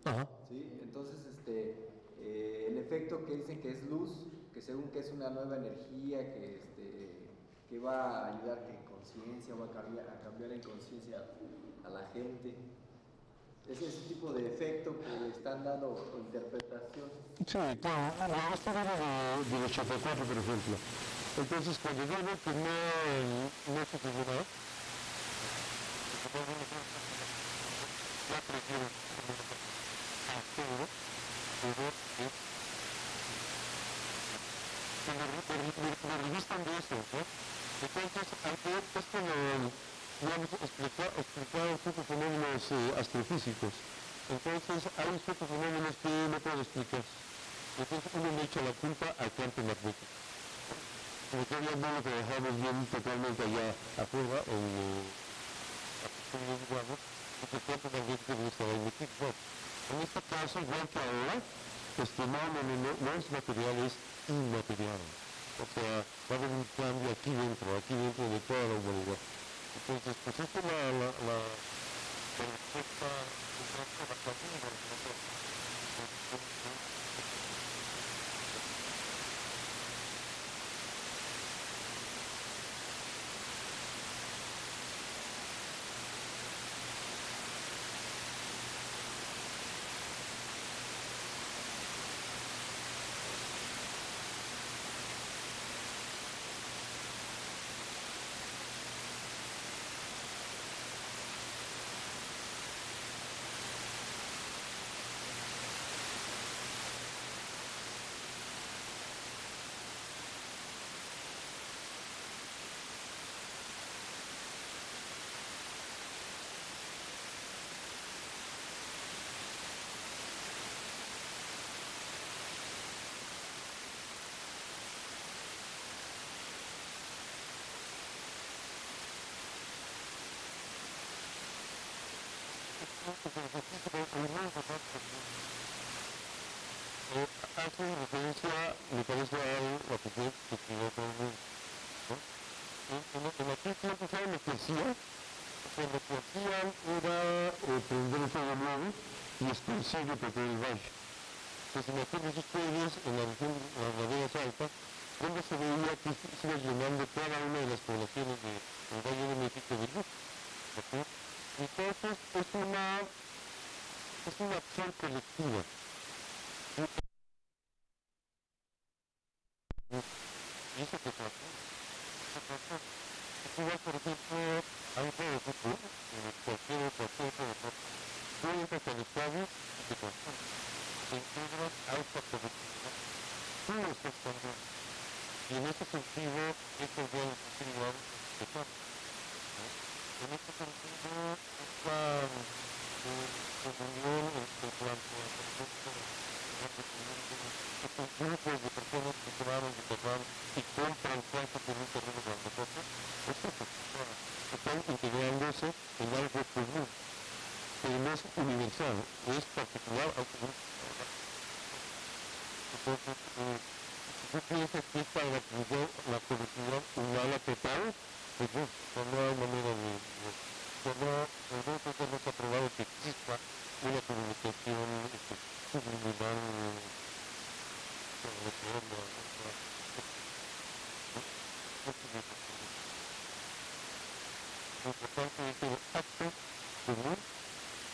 Ajá. ¿Sí? Entonces, el efecto que dicen que es luz, que según que es una nueva energía, que va a ayudar que conciencia, va a cambiar en conciencia a la gente. Es ese tipo de efecto que le están dando interpretación. Sí, claro. Esto viene de los 84, por ejemplo. Entonces, cuando yo veo que no se figura, me revistan de eso, ¿no? Entonces, esto lo hemos explicado ciertos fenómenos astrofísicos. Entonces, hay ciertos fenómenos que no puedo explicar. Entonces, uno le echa la culpa al campo magnético. Como todavía no lo trabajamos bien totalmente allá afuera, en los guardos, porque el campo magnético no está en el Big Bang. En este caso, igual que ahora, no es material, es inmaterial. O sea, va a haber un cambio aquí dentro de toda la humanidad. Entonces, pues esta es la respuesta Hace referencia, me parece, a la opinión que tiene todo el mundo, ¿no? En aquel tiempo, ¿saben lo que hacían? O sea, lo que hacían era prender el fuego nuevo y esparcirlo por todo el valle. Entonces, en aquellos ustedes, en la región de las laderas altas, donde se veía que se iba llenando cada una de las poblaciones del Valle de México de luz, ¿ok? Entonces, es una acción colectiva. Y eso te trata. Si tú vas, por ejemplo, a un juego de fútbol, cualquier deporte, tú entras al estadio y te transformas. Te integras a esta colectividad. Tú lo estás cambiando. Y en ese sentido, estos días de festividad se cambian. En este sentido, esta comunión en cuanto a, por ejemplo, estos grupos de personas que se van de terror y compran casas en un terreno grandotote, es eso, están integrándose en algo común, pero no es universal, es particular a un grupo. Entonces, si tú piensas que es para la colectividad humana total, pues no hay manera de... Nosotros hemos aprobado que exista una comunicación subliminal sobre todo lo importante es el acto común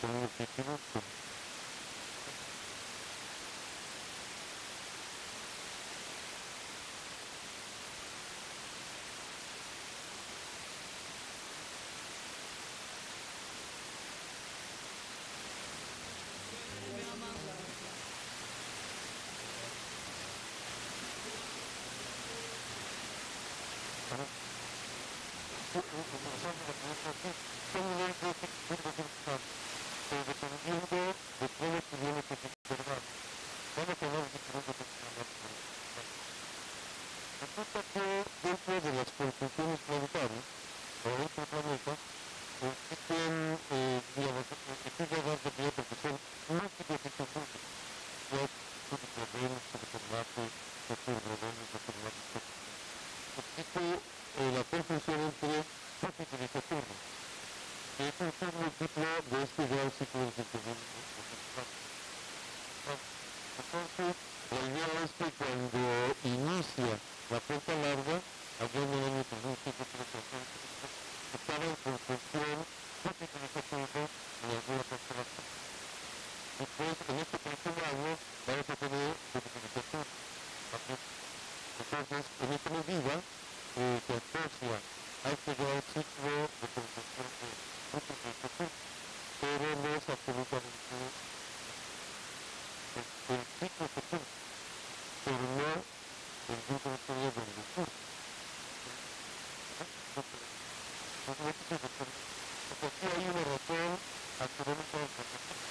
con un objetivo común. Resulta que dentro de las construcciones planetarias, o de este planeta, existen, digamos, actividades de vida porque son múltiples estos grupos. Ya es Venus, Marte, Saturno, Venus, Saturno, etc. Existe la conjunción entre Júpiter y Saturno, que es un submúltiplo de este gran ciclo de Saturno. Entonces, la idea es que cuando inicia la cuenta larga, allá en el año 3700, estaba en conjunción Júpiter y Saturno en alguna constelación. Después, en este próximo año, vamos a tener Júpiter y Saturno. Entonces, en esta medida, se asocia a este gran ciclo de conjunción de Júpiter y Saturno, pero no es absolutamente el ciclo Saturno, pero no el grupo de teoría del discurso. Entonces, aquí hay una razón astronómica importante.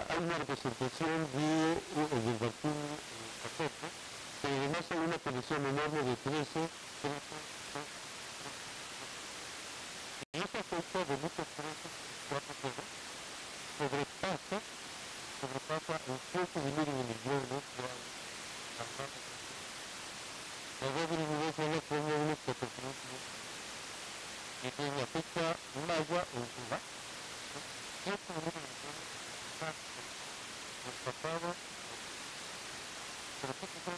Hay una representación del Martín Pacheco, pero además hay una colección enorme de 13, y esa fecha de muchos 13, 4 temas, sobrepasa en cientos de miles de millones de años. La edad del universo es como unos 400 millones. Y desde la fecha maya o Inca, cientos de miles de millones del pasado, pero sí que son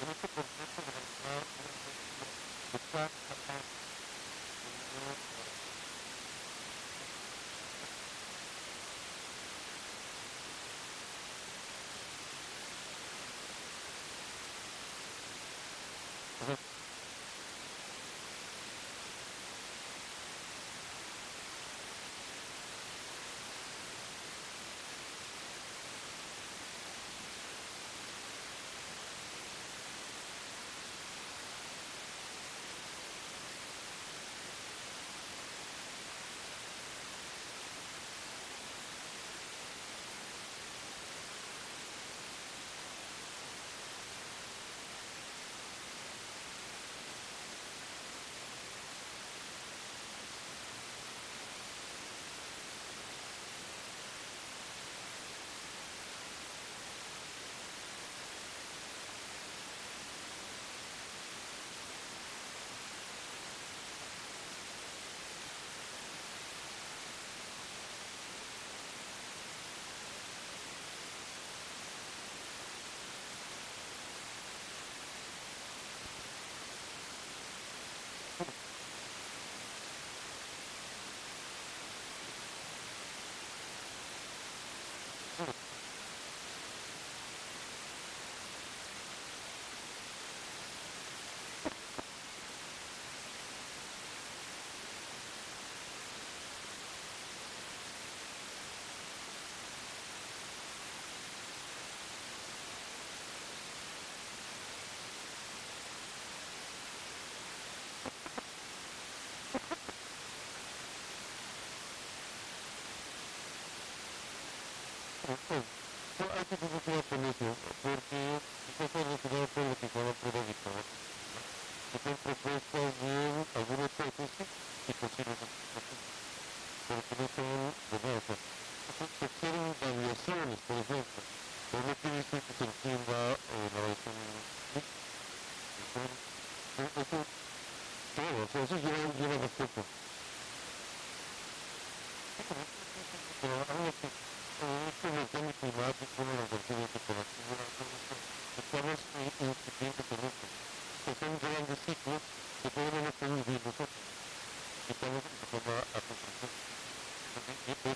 en este proceso de la edad de la energía que está pasando hay que tener cuidado con eso, porque está relacionado con lo que se llama prueba de trabajo, que son propuestas de alguna hipótesis y posibles aplicaciones, pero que no son verdad. Se observan variaciones, por ejemplo, pero no quiere decir que se entienda la variación eso, todo, o sea, eso lleva respeto. Pero aún así, Este es el cambio climático, la cuestión de temperatura, todo esto, estamos incipiendo con esto. Son grandes ciclos que todavía no podemos vivir nosotros. Estamos empezando a comprender. Eso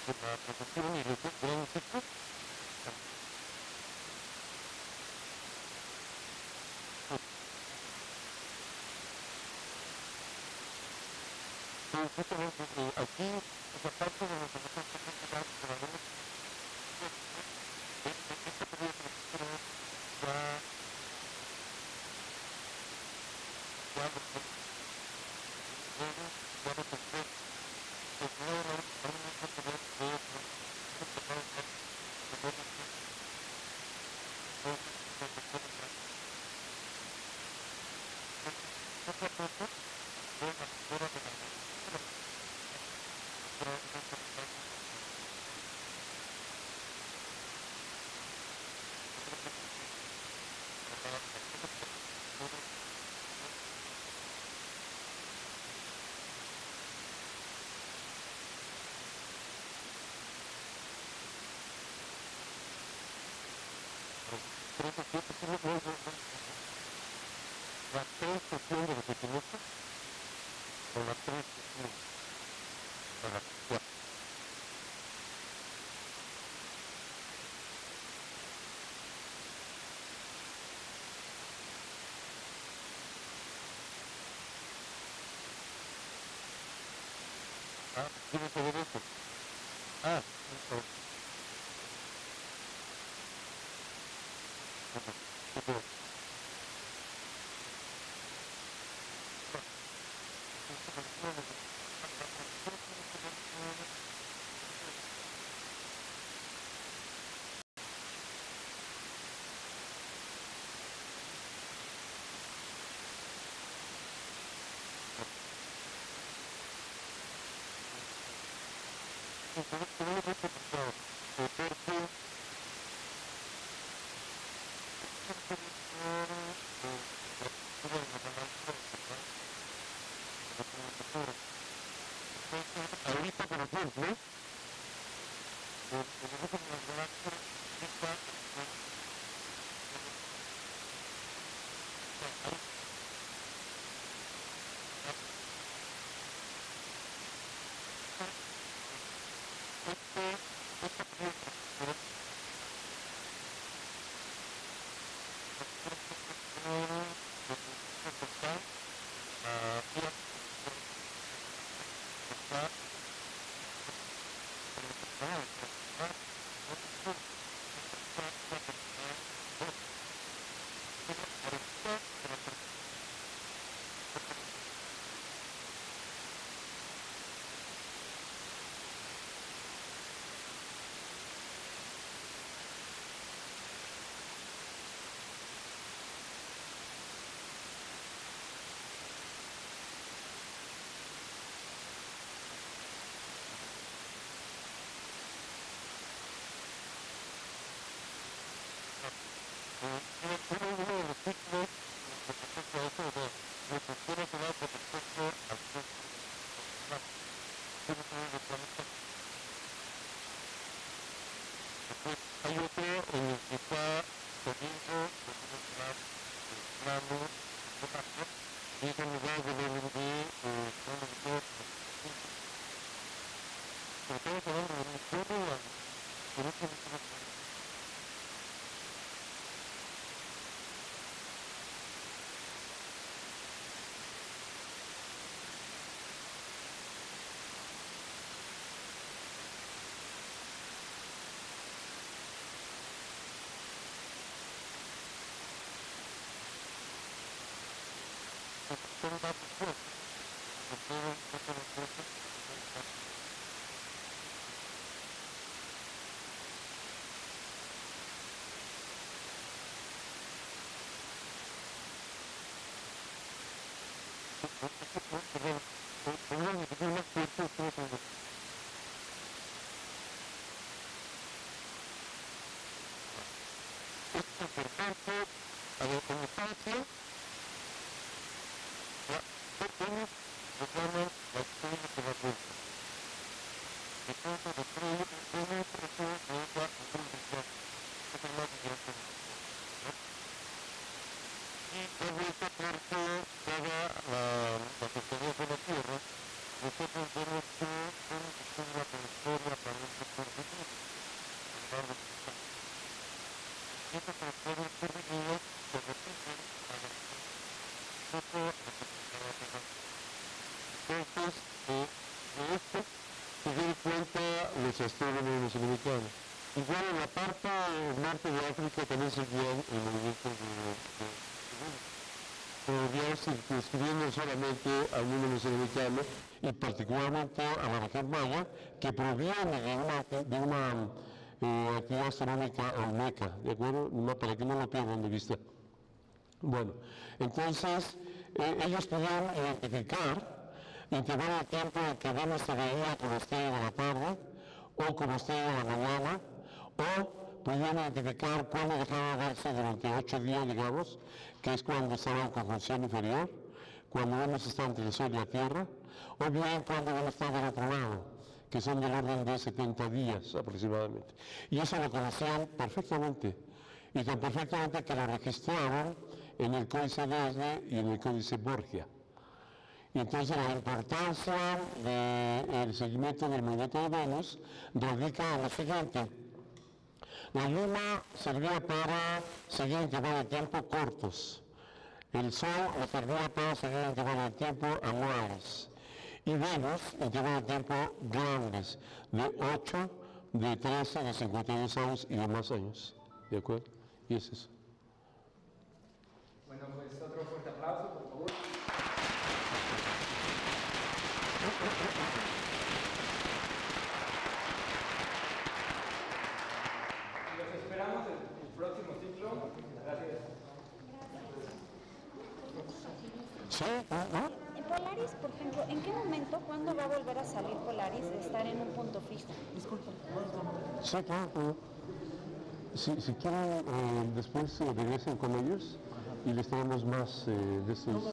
es la protección y los grandes ciclos. Justamente aquí, esa parte de los elementos culturales de la ley, esta periodo de protección ya lo tendré, pues no era un mismo poder la transfusión de los sentimientos o la transfusión o la cuatro. ¿Quieres saber esto? Eso. Ahorita, por ejemplo, hay otro en el que está corriendo por unos lados planos, y es en lugar del LND, pero estamos hablando de un solo lado, por eso no estamos hablando. Son datos fuertes, porque no te lo fuertes, perdón, podríamos decir más fuertes, importante, a la democracia, unos lo llaman la historia de la vuelta. Entonces, la historia de la vuelta es la vuelta. Y la vuelta porque toda la cercanía de la Tierra, nosotros vemos que es una trayectoria aparente por venir. Esta trayectoria por venir se repite a la entonces, de esto se dio cuenta los astrónomos norteamericanos. Igual en la parte norte de África también seguían el movimiento pero ya describiendo solamente al mundo mesoamericano y particularmente a la región maya, que proviene de una actividad astronómica olmeca, ¿de acuerdo? Para que no lo pierdan de vista. Bueno, entonces ellos pudieron identificar intervalo de tiempo en que Venus se veía como estrella de la tarde o como estrella de la mañana, o pudieron identificar cuándo dejaba de verse durante 8 días, digamos, que es cuando estaba en conjunción inferior, cuando Venus está entre el Sol y la Tierra, o bien cuando Venus está del otro lado, que son del orden de 70 días aproximadamente. Y eso lo conocían perfectamente, y tan perfectamente que lo registraron en el Códice Verde y en el Códice Borgia. Y entonces la importancia del seguimiento del movimiento de Venus radica en lo siguiente. La Luna servía para seguir intervalos de tiempo cortos. El Sol le servía para seguir intervalos de tiempo anuales. Y Venus, intervalos de tiempo grandes, de 8, de 13, de 52 años y de más años. ¿De acuerdo? Y es eso. Bueno, pues otro fuerte aplauso, por favor. Los esperamos en el próximo ciclo. Gracias. ¿Sí? ¿No? En Polaris, por ejemplo, ¿en qué momento, cuándo va a volver a salir Polaris de estar en un punto fijo? Disculpa. Sí, claro. Si quieren, después regresen con ellos y les traemos más de estos